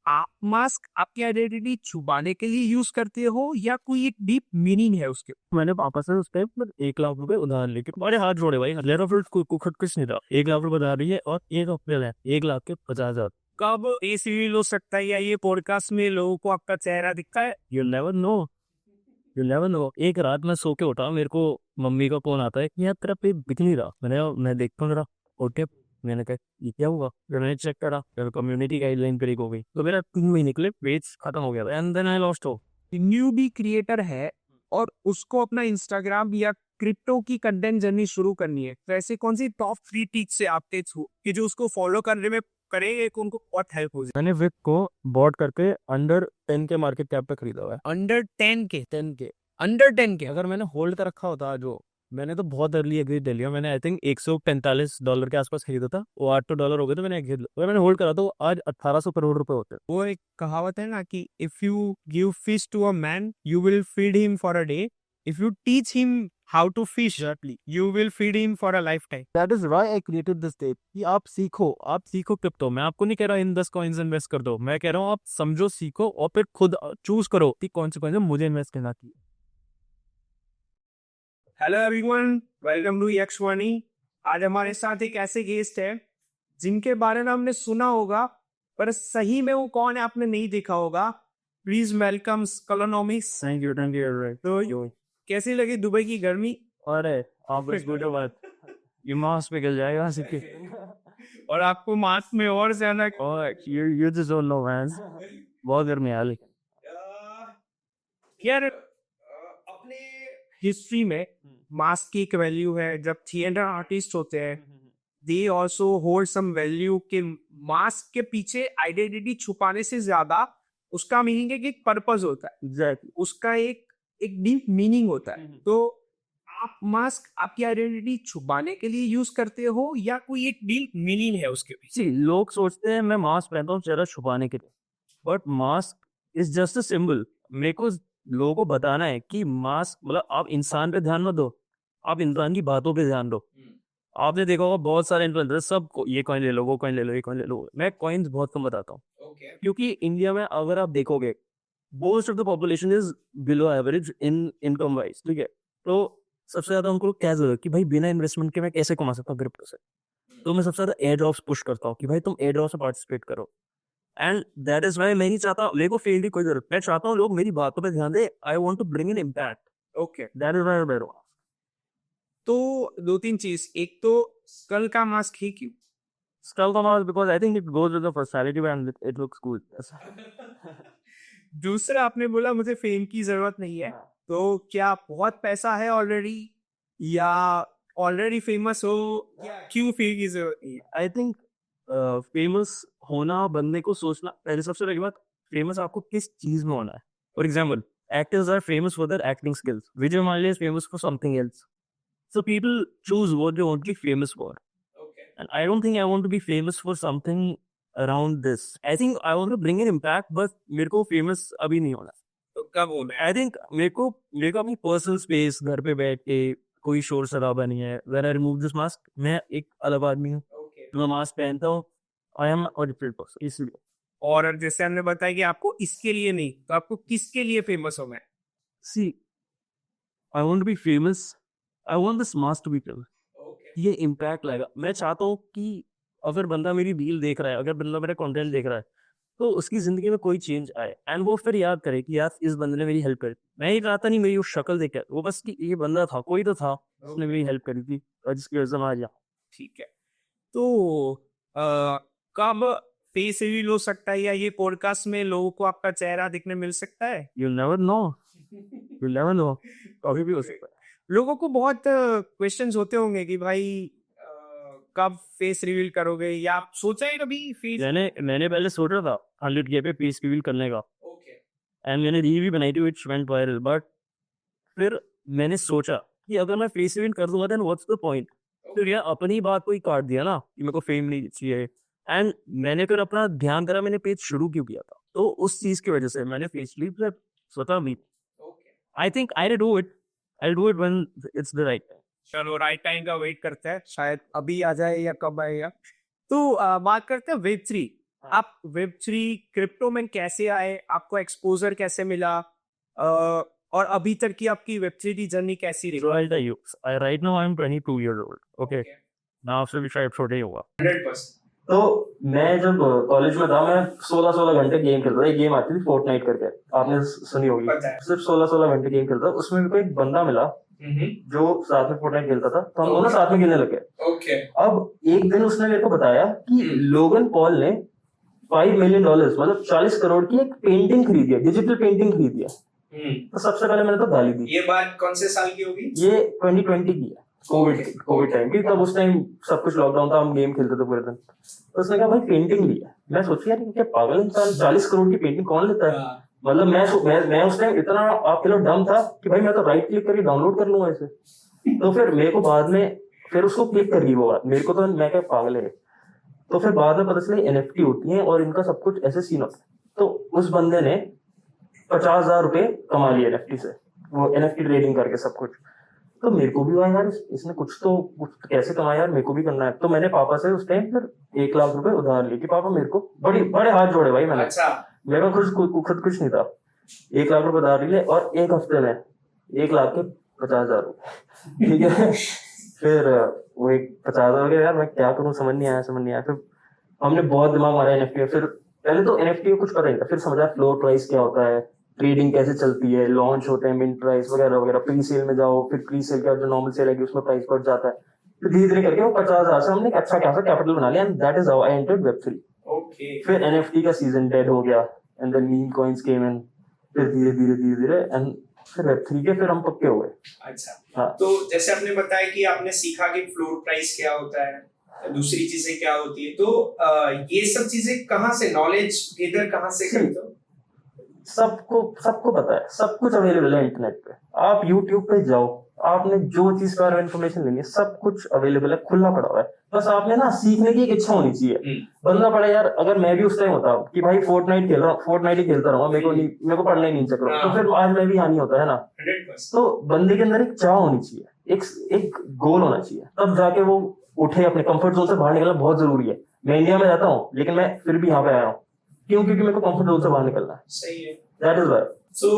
आप मास्क आपकी आइडेंटिटी छुपाने के लिए यूज करते हो या कोई एक डीप मीनिंग है उसके? मैंने पापा से उस टाइम पर 1 लाख रुपए उधार लेके तुम्हारे हाथ जोड़े भाई, लेटर ऑफ कुछ कुछ नहीं था। 1 लाख रुपए उधार रही है और 1 अप्रैल है, 1 लाख के 50,000। कब ये सीरियल हो सकता है या ये पॉडकास्ट में लोगों को आपका चेहरा दिखता है? You never know, you never know. एक रात मैं सो के उठा, मेरे को मम्मी का फोन आता है कि यार तेरा पेट दिख नहीं रहा। मैं देखता हूँ जरा ओके, मैंने कहा ये क्या हुआ। फिर मैंने चेक करा, फिर कम्युनिटी गाइडलाइन ब्रेक हो गई, तो मेरा 3 महीने के लिए पेज खत्म हो गया था and then I lost hope. New भी क्रिएटर है और उसको अपना इंस्टाग्राम या क्रिप्टो की कंटेंट जर्नी शुरू करनी है, तो ऐसे कौन सी टॉप 3 टिप्स से आपके थ्रू कि जो उसको फॉलो करने में करेंगे कि उनको बहुत हेल्प हो जाए? मैंने विक को बॉट करके अंडर 10 के मार्केट कैप पे खरीदा हुआ है। अंडर 10 के? 10 के। अंडर 10 के? अगर मैंने होल्ड कर रखा होता, जो मैंने तो बहुत अर्ली एग्जिट ले लिया। मैंने आई थिंक $145 के आसपास खरीदा था, वो $8 हो गए, तो मैंने एग्जिट। अगर मैंने होल्ड करा तो वो आज 1800 करोड़ रुपए होते। वो एक कहावत है ना कि if you give fish to a man you will feed him for a day, if you teach him how to fish you will feed him for a lifetime. That is why I created this tape कि आप सीखो crypto. मैं आपको नहीं कह रहा इन 10 coins invest कर दो, मैं कह रहा हूँ आप समझो, सीखो और फिर खुद चूज करो कि कौन से कॉइन्स मुझे इन्वेस्ट करना चाहिए। हेलो एवरीवन, वेलकम टू यक्स वाणी। आज हमारे साथ एक ऐसे गेस्ट है जिनके बारे में हमने सुना होगा पर सही में वो कौन है आपने नहीं देखा होगा। प्लीज वेलकम स्कलोनॉमिक्स। Thank you. तो कैसी लगी दुबई की गर्मी? अरे आप बस गुड बात, ये मास्क पिघल जाएगा सीखे। और आपको मास्क में और ज्यादा और you just don't know man, बहुत गर्मी है लेकिन। यार अपने हिस्ट्री में मास्क की एक वैल्यू है। जब थिएटर आर्टिस्ट होते हैं they also hold some value कि मास्क के पीछे आइडेंटिटी छुपाने से ज्यादा उसका मीनिंग है कि एक पर्पस होता है। एग्जैक्टली। उसका एक डीप मीनिंग होता है। तो आप मास्क आपकी आइडेंटिटी छुपाने के लिए यूज करते हो या कोई एक डीप मीनिंग है उसके पीछे? सी लोग सोचते हैं मैं मास्क पहनता हूँ चेहरा छुपाने के लिए, but mask is just a symbol. मेरे को लोगों को बताना है कि मास्क मतलब आप इंसान पे ध्यान मत दो, आप इंसान की बातों पे ध्यान दो। आपने देखा होगा बहुत सारे इन्फ्लुएंसर सब ये कॉइन ले लो, वो कॉइन ले लो, ये कॉइन ले लो। मैं कॉइन्स बहुत कम बताता हूँ क्योंकि इंडिया में अगर आप देखोगे most of the population is below average in income wise, ठीक है। तो सबसे ज्यादा उनको क्या जरूरत कि भाई बिना इन्वेस्टमेंट के मैं कैसे कमा सकता हूँ क्रिप्टो से। तो मैं सबसे ज्यादा एयर ड्रॉप्स पुश करता हूँ कि भाई तुम एयर ड्रॉप से पार्टिसिपेट करो। एंड दैट इज वाई मैं नहीं चाहता मेरे को फेल की कोई जरूरत, मैं चाहता हूँ लोग मेरी बातों पे ध्यान दे। I want to bring in impact. Okay, that is why I. तो दो तीन चीज, एक तो स्कल का मास्क ही क्यों? Skull Commas because I think it goes with the personality and it looks cool. Yes. दूसरा आपने बोला मुझे फेम की जरूरत नहीं है, तो क्या बहुत पैसा है ऑलरेडी या ऑलरेडी फेमस हो, क्यों फेम की जरूरत नहीं है? I think फेमस होना बनने को सोचना पहले सबसे पहली बात, फेमस आपको किस चीज में होना है। For example, actors are famous for their acting skills. Vijay Mallya is famous for something else. So people choose what they want to be famous for. And I don't think I want to be famous for something around this. I think I want to bring an impact, but मेरे को famous अभी नहीं होना। तो कब होना है? I think मेरे को अपनी पर्सनल स्पेस, घर पे बैठ के कोई शोर शराबा नहीं है। When I remove this mask मैं एक अलग आदमी हूँ। मैं मास्क पहनता हूँ, I am a different person इसलिए। और जैसे हमने बताया कि आपको इसके लिए नहीं, तो आपको किसके लिए फेमस होना है? See I want to be famous, I want this mask to be famous. ये इम्पैक्ट लाएगा। मैं चाहता हूँ कि अगर बंदा मेरी रील देख रहा है, अगर बंदा मेरा कंटेंट देख रहा है, तो उसकी जिंदगी में कोई चेंज आए एंड वो फिर याद करे कि यार इस बंदे ने मेरी हेल्प करी। मैं ही चाहता नहीं मेरी वो शक्ल देखे, वो बस कि ये बंदा था, कोई तो था उसने मेरी हेल्प करी थी और जिसकी वजह से मैं आज यहाँ। ठीक है, तो कब फेस रिवील हो सकता है या ये पॉडकास्ट में लोगों को आपका चेहरा दिखने मिल सकता है? You never know, you never know, कभी भी हो सकता है। लोगों को बहुत क्वेश्चंस होते होंगे कि भाई कब फेस रिवील करोगे या आप सोचा है कभी फेस? मैंने पहले सोचा था 100K पे पीस रिवील करने का एंड मैंने रील भी बनाई थी विच वेंट वायरल, बट फिर मैंने सोचा कि अगर मैं फेस रिवील कर दूंगा देन व्हाट्स द पॉइंट। फिर यार अपनी बात को ही काट दिया ना कि मेरे को फेम नहीं चाहिए। एंड मैंने फिर अपना ध्यान करा मैंने पेज शुरू क्यों किया था, तो उस चीज की वजह से मैंने फेस रिवील सोचा भी। I think I do it when it's the right time. चलो राइट टाइम का वेट करते हैं, शायद अभी आ जाए या कब आएगा। तो बात करते हैं वेब 3। आप Web3 क्रिप्टो में कैसे आए, आपको एक्सपोजर कैसे मिला, और अभी तक की आपकी Web3 जर्नी कैसी रही? So I'll tell you. Right now I'm 22 years old. Okay. मैं आपसे भी शायद छोटे ही होगा। 100%। तो मैं जब कॉलेज में था, मैं 16-16 घंटे गेम खेलता था। एक गेम आती थी फोर्टनाइट करके, आपने सुनी होगी। पता है। सिर्फ 16-16 घंटे गेम खेलता। उसमें मेरे को एक बंदा मिला जो साथ में फोर्टनाइट खेलता था, तो हम दोनों साथ में खेलने लगे। ओके। अब एक दिन उसने मेरे को बताया कि लोगन पॉल ने $5 million, मतलब 40 करोड़ की एक पेंटिंग खरीदी है, डिजिटल पेंटिंग खरीदी है। तो सबसे पहले मैंने तो गाली दी। ये बात कौन से साल की होगी? ये 2020 की है, कोविड टाइम की। तब उस टाइम सब कुछ लॉकडाउन था, हम गेम खेलते थे पूरे दिन। तो उसने कहा भाई पेंटिंग ली है। मैं सोची यार क्या पागल इंसान, 40 करोड़ की पेंटिंग कौन लेता है? मतलब मैं उस टाइम इतना आपके लिए डम था कि भाई मैं तो राइट क्लिक करके डाउनलोड कर लूंगा इसे। तो फिर मेरे को बाद में फिर उसको क्लिक कर गई वो बात, मेरे को तो मैं क्या पागल है। तो फिर बाद में पता चला NFT होती है और इनका सब कुछ ऐसे सीन होता है। तो उस बंदे ने 50,000 रुपए कमा लिए NFT से, वो NFT ट्रेडिंग करके सब कुछ। तो मेरे को भी हुआ यार इसने कुछ कैसे कमाया यार, मेरे को भी करना है। तो मैंने पापा से उस टाइम फिर 1 लाख रुपए उधार लिए कि पापा मेरे को बड़े हाथ जोड़े भाई मैंने। अच्छा। मेरे पास खुद कुछ नहीं था। 1 लाख रुपए उधार लिए और एक हफ्ते में 1,50,000 रुपए, ठीक है। फिर वो एक 50,000 हो गया यार, मैं क्या करूं, समझ नहीं आया। फिर हमने बहुत दिमाग मारा NFT में। फिर पहले तो NFT को कुछ पता नहीं था, फिर समझा फ्लोर प्राइस क्या होता है, ट्रेडिंग कैसे चलती है, लॉन्च होते हैं मिंट प्राइस वगैरह वगैरह, प्री सेल में जाओ, फिर प्री सेल के बाद जो नॉर्मल सेल आएगी उसमें प्राइस बढ़ जाता है। फिर धीरे धीरे करके वो 50,000 से हमने एक अच्छा खासा कैपिटल बना लिया, and that is how I entered Web3। Okay. फिर NFT का सीजन डेड हो गया, एंड देन मीम कॉइंस केम इन। फिर धीरे एंड फिर Web3 के फिर हम पक्के हो गए। अच्छा। हाँ। तो जैसे आपने बताया कि आपने सीखा कि फ्लोर प्राइस क्या होता है, दूसरी चीजें क्या होती है, तो ये सब चीजें कहाँ से, नॉलेज इधर कहाँ से करते हो? सबको पता है, सब कुछ अवेलेबल है इंटरनेट पे। आप यूट्यूब पे जाओ, आपने जो चीज के बारे में इन्फॉर्मेशन लेनी है सब कुछ अवेलेबल है, खुला पड़ा हुआ है। बस आपने ना सीखने की एक इच्छा होनी चाहिए। बंदा पड़ा यार, अगर मैं भी उस टाइम होता कि भाई फोर्टनाइट खेल रहा हूँ, फोर्टनाइट ही खेलता रहूंगा, मेरे को पढ़ना ही नहीं चक्कर, तो फिर आज मैं भी हानि होता है ना। 100%। तो बंदे के अंदर एक चाह होनी चाहिए, एक गोल होना चाहिए, तब जाके वो उठे। अपने कंफर्ट जोन से बाहर निकलना बहुत जरूरी है। मैं इंडिया में रहता हूँ लेकिन मैं फिर भी यहाँ पे आया हूँ, क्योंकि मेरे को कंफर्ट जोन से बाहर निकलना है। सही है। That is why. So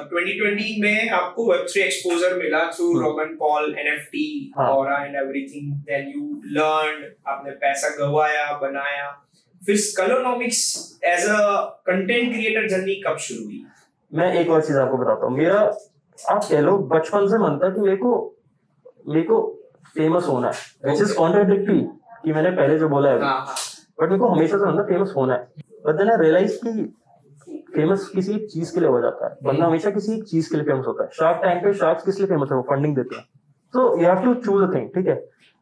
2020 में आपको Web3 एक्सपोजर मिला through Logan Paul, NFT, Aura and everything. Then you learned, आपने पैसा गवाया, बनाया। फिर स्कलोनॉमिक्स as a content creator journey कब शुरू हुई? मैं एक और चीज आपको बताता हूँ। मेरा आप कह लो बचपन से मन था कि मेरे को फेमस होना है, which is contradictory कि मैंने पहले जो बोला है, बट मेरे को हमेशा से मन था फेमस होना है। बट देन आई रियलाइज कि फेमस किसी एक चीज के लिए हो जाता है, बंदा हमेशा किसी एक चीज के लिए फेमस होता है। शार्क टैंक पे शार्क्स किस लिए फेमस है? वो फंडिंग देते हैं। तो you have to choose a thing, ठीक है।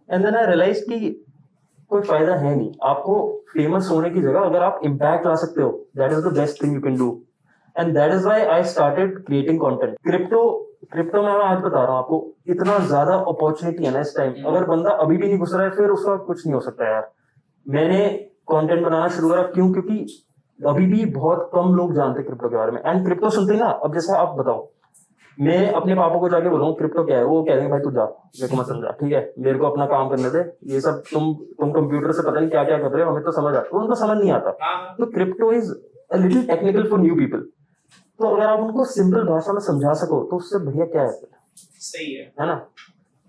एंड देन आई रियलाइज कि कोई फायदा है नहीं आपको फेमस होने की जगह, अगर आप इम्पैक्ट ला सकते हो, that is the best thing you can do. And that is why I started creating content. Crypto में मैं आज बता रहा हूँ आपको, इतना ज्यादा अपॉर्चुनिटी है ना इस टाइम। अगर बंदा अभी भी नहीं घुस रहा है, फिर उसका कुछ नहीं हो सकता यार। मैंने कंटेंट बनाना शुरू करा क्योंकि अभी भी बहुत कम लोग जानते क्रिप्टो के बारे में। एंड क्रिप्टो सुनते ही ना, अब जैसे आप बताओ, मैं अपने पापा को जाके बोलूँ क्रिप्टो क्या है, वो कह देंगे भाई तू जा, मेरे को मत समझा, ठीक है, मेरे को अपना काम करने दे। ये सब तुम कंप्यूटर से पता नहीं क्या क्या कर रहे हो, हमें तो समझ आता, तो उनको समझ नहीं आता। तो crypto is a little technical for new people. तो अगर आप उनको सिंपल भाषा में समझा सको तो उससे बढ़िया क्या है? सही है ना?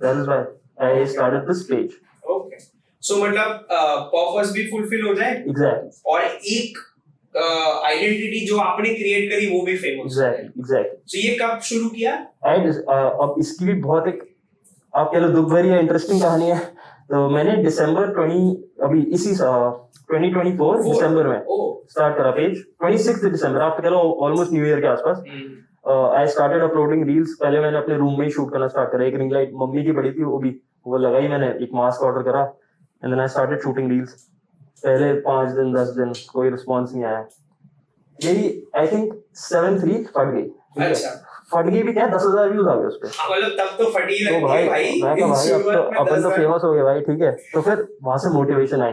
That is why I started this page. Okay. So मतलब पर्पस भी फुलफिल हो जाए, एग्जैक्टली, और एक आइडेंटिटी जो आपने क्रिएट करी वो भी फेमस। एग्जैक्टली। तो ये कब शुरू किया? अब इसकी भी बहुत एक आप कह लो दुख भरी या इंटरेस्टिंग कहानी है। तो मैंने दिसंबर 2024 दिसंबर में स्टार्ट करा पेज। 26 दिसंबर, आप कह लो ऑलमोस्ट न्यू ईयर के आसपास। I started uploading reels. पहले मैंने अपने रूम में ही शूट करना स्टार्ट करा। एक रिंग लाइट मम्मी की पड़ी थी, वो लगाई मैंने, एक मास्क ऑर्डर करा, and then I started shooting reels. पहले 5 दिन 10 दिन कोई रिस्पॉन्स नहीं आया। यही आई थिंक 7-3 फट गई। अच्छा, फट गई भी क्या, 10,000 व्यूज आ गए उस पे। मतलब तब तो फटी लगती भाई, है भाई। मैं कहा भाई अब तो अपन तो फेमस हो गए भाई, ठीक है। तो फिर वहां से मोटिवेशन आई।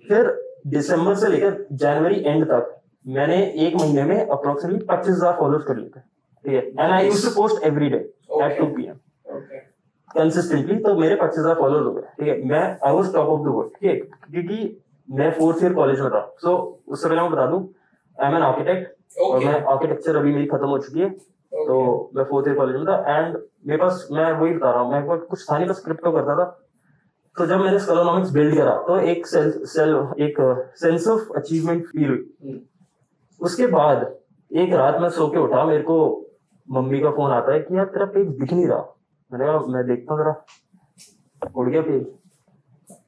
फिर दिसंबर से लेकर जनवरी एंड तक मैंने एक महीने में अप्रोक्सीमेटली 25,000 फॉलोअर्स कर लिए थे, ठीक है। And I used to post every day at 2 PM consistently. तो मेरे 25,000 फॉलोअर्स हो गए, ठीक है। मैं I was top of the world, ठीक है, क्योंकि मैं 4th ईयर कॉलेज में था। सो उससे पहले मैं बता दूं, आई एम एन आर्किटेक्ट और मैं आर्किटेक्चर अभी मेरी खत्म हो चुकी है। तो मैं 4th ईयर कॉलेज में था एंड मेरे पास, मैं वही बता रहा हूँ, मेरे पास कुछ था नहीं, बस क्रिप्टो करता था। तो जब मैंने स्कैलोनॉमिक्स बिल्ड करा तो एक सेंस ऑफ अचीवमेंट फील हुई। उसके बाद एक रात मैं सो के उठा, मेरे को मम्मी का फोन आता है कि यार तेरा पेज दिख नहीं रहा। मैंने कहा मैं देखता हूँ जरा, उड़ गया पेज।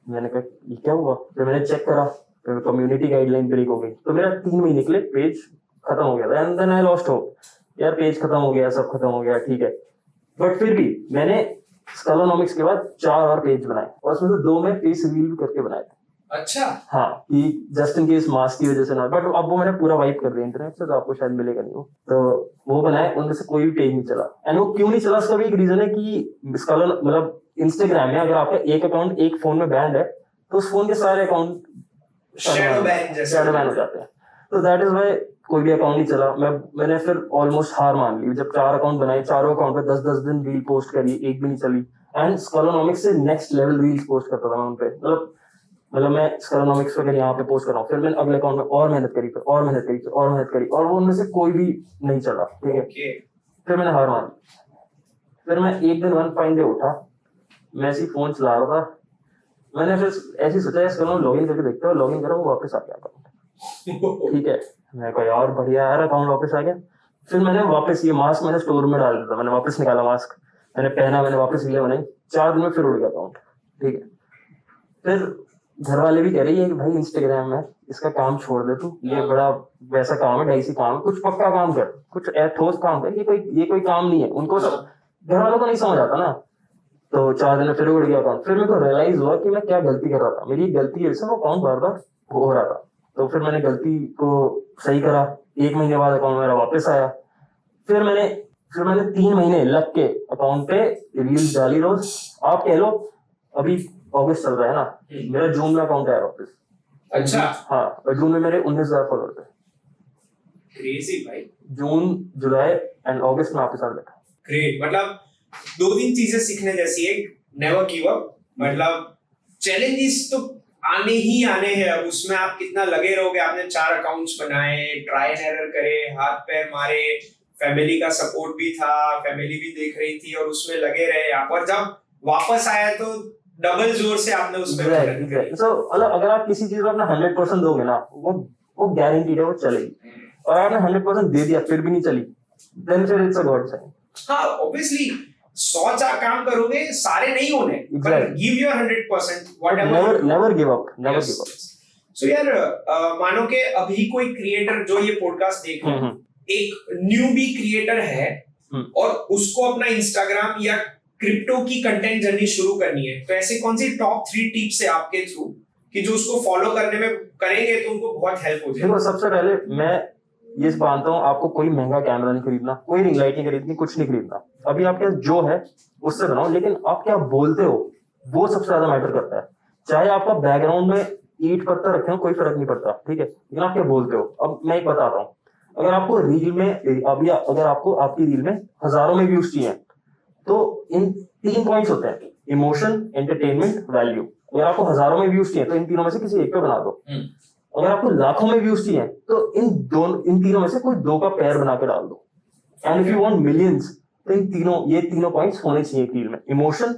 मैंने कहा ये क्या हुआ? फिर मैंने चेक करा, फिर कम्युनिटी गाइडलाइन ब्रेक हो गई। तो मेरा 3 महीने के लिए पेज खत्म हो गया था and then I lost hope, यार पेज खत्म हो गया, सब खत्म हो गया, ठीक है। बट फिर भी मैंने स्कैलोनॉमिक्स के बाद 4 और पेज बनाए और उसमें से 2 में फेस रिवील करके बनाए थे। अच्छा, हाँ, कि जस्ट इन केस मास्क की वजह से ना, बट अब वो मैंने पूरा वाइप कर दिया इंटरनेट से, तो आपको शायद मिलेगा नहीं वो। तो वो बनाए, उनमें से कोई भी पेज नहीं चला। एंड वो क्यों नहीं चला, उसका भी एक रीजन है कि स्कैलोन मतलब इंस्टाग्राम में अगर आपका एक अकाउंट एक फोन में बैंड है तो उस फोन के सारे अकाउंट शैडो बैन हो जाते हैं। तो दैट इज वाई कोई भी अकाउंट नहीं चला। मैंने फिर ऑलमोस्ट हार मान ली। जब 4 अकाउंट बनाए, चारों अकाउंट पे 10-10 दिन रील पोस्ट करी, एक भी नहीं चली। एंड स्कैलोनॉमिक्स से नेक्स्ट लेवल रील्स पोस्ट करता था मैं उनपे। मतलब मैं स्कैलोनॉमिक्स वगैरह यहाँ पे पोस्ट कर रहा हूँ, फिर मैंने अगले अकाउंट में और मेहनत करी, फिर और मेहनत करी, फिर और मेहनत करी, और वो उनमें से कोई भी नहीं चला, ठीक है। फिर मैंने हार मान ली। फिर मैं एक दिन वन फाइन डे उठा, मैं ऐसे फोन चला रहा था, मैंने फिर ऐसे सोचा इसको लॉगिन करके देखते हो, लॉगिन करा, वो वापस आ गया अकाउंट, ठीक है। मैं कहा यार बढ़िया यार, अकाउंट वापस आ गया। फिर मैंने वापस ये मास्क मैंने स्टोर में डाल दिया था, मैंने वापस निकाला मास्क, मैंने पहना, मैंने वापस वीडियो बनाई, 4 दिन में फिर उड़ गया अकाउंट, ठीक है। फिर घर वाले भी कह रही है कि भाई इंस्टाग्राम है, इसका काम छोड़ दे तू, ये बड़ा वैसा काम है, डाइसी काम है, कुछ पक्का काम कर, कुछ ठोस काम कर, ये कोई काम नहीं है। उनको घर वालों को नहीं समझ आता ना। तो 4 दिन में फिर उड़ गया अकाउंट। फिर मेरे को रियलाइज हुआ कि मैं क्या गलती कर रहा था, मेरी गलती है वो अकाउंट बार बार हो रहा था। तो फिर मैंने गलती को सही करा, 1 महीने बाद अकाउंट मेरा वापस आया। फिर मैंने 3 महीने लग के अकाउंट पे रील्स डाली रोज। आप कह लो अभी अगस्त चल रहा है ना, मेरा जून में अकाउंट आया वापस। अच्छा, हाँ, और जून में मेरे 19,000 फॉलोअर थे। क्रेजी भाई। जून, जुलाई एंड अगस्त में वापस आ गया। ग्रेट। मतलब 2-3 चीजें सीखने जैसी है। नेवर गिव अप, मतलब चैलेंजेस तो आने ही आने हैं। अब उसमें आप कितना लगे रहोगे। आपने 4 अकाउंट्स बनाए, ट्राई एंड एरर करे, हाथ पैर मारे, फैमिली का सपोर्ट भी था, फैमिली भी देख रही थी और उसमें लगे रहे आप, और जब वापस आया तो डबल जोर से आपने उसमें मेहनत करी। सो मतलब अगर आप किसी चीज को अपना 100% दोगे ना, वो गारंटीड है वो चलेगी। और आपने 100% दे दिया फिर भी नहीं चली, देन फिर इट्स अ गॉड साइन। हाँ, ऑब्वियसली 100 काम करोगे, सारे नहीं होने, but give your 100%, whatever. Never give up, never give up. So यार, मानो कि अभी कोई क्रिएटर जो ये पॉडकास्ट देख रहा है, एक न्यूबी क्रिएटर है और उसको अपना इंस्टाग्राम या क्रिप्टो की कंटेंट जर्नी शुरू करनी है, तो ऐसे कौन सी टॉप 3 टिप्स है आपके थ्रू कि जो उसको फॉलो करने में करेंगे तो उनको बहुत हेल्प हो जाएगी? देखो, सबसे पहले मैं ये मानता हूँ, आपको कोई महंगा कैमरा नहीं खरीदना, कोई रिंग लाइट नहीं खरीदनी, कुछ नहीं खरीदना। अभी आपके पास जो है उससे बनाओ, लेकिन आप क्या बोलते हो वो सबसे ज्यादा मैटर करता है। चाहे आपका बैकग्राउंड में ईंट पत्थर रखे हो, कोई फर्क नहीं पड़ता, ठीक है, लेकिन आप क्या बोलते हो। अब मैं एक बताता हूँ, अगर आपको रील में अगर आपको आपकी रील में हजारों में व्यूज चाहिए, तो इन 3 पॉइंट्स होते हैं, इमोशन, एंटरटेनमेंट, वैल्यू। अगर आपको हजारों में व्यूज चाहिए तो इन तीनों में से किसी एक पे बना दो। अगर आपको लाखों में व्यूज चाहिए तो इन तीनों में से कोई 2 का पेयर बना के डाल दो। And if you want millions, तो ये तीनों पॉइंट्स होने चाहिए एक रील में, इमोशन,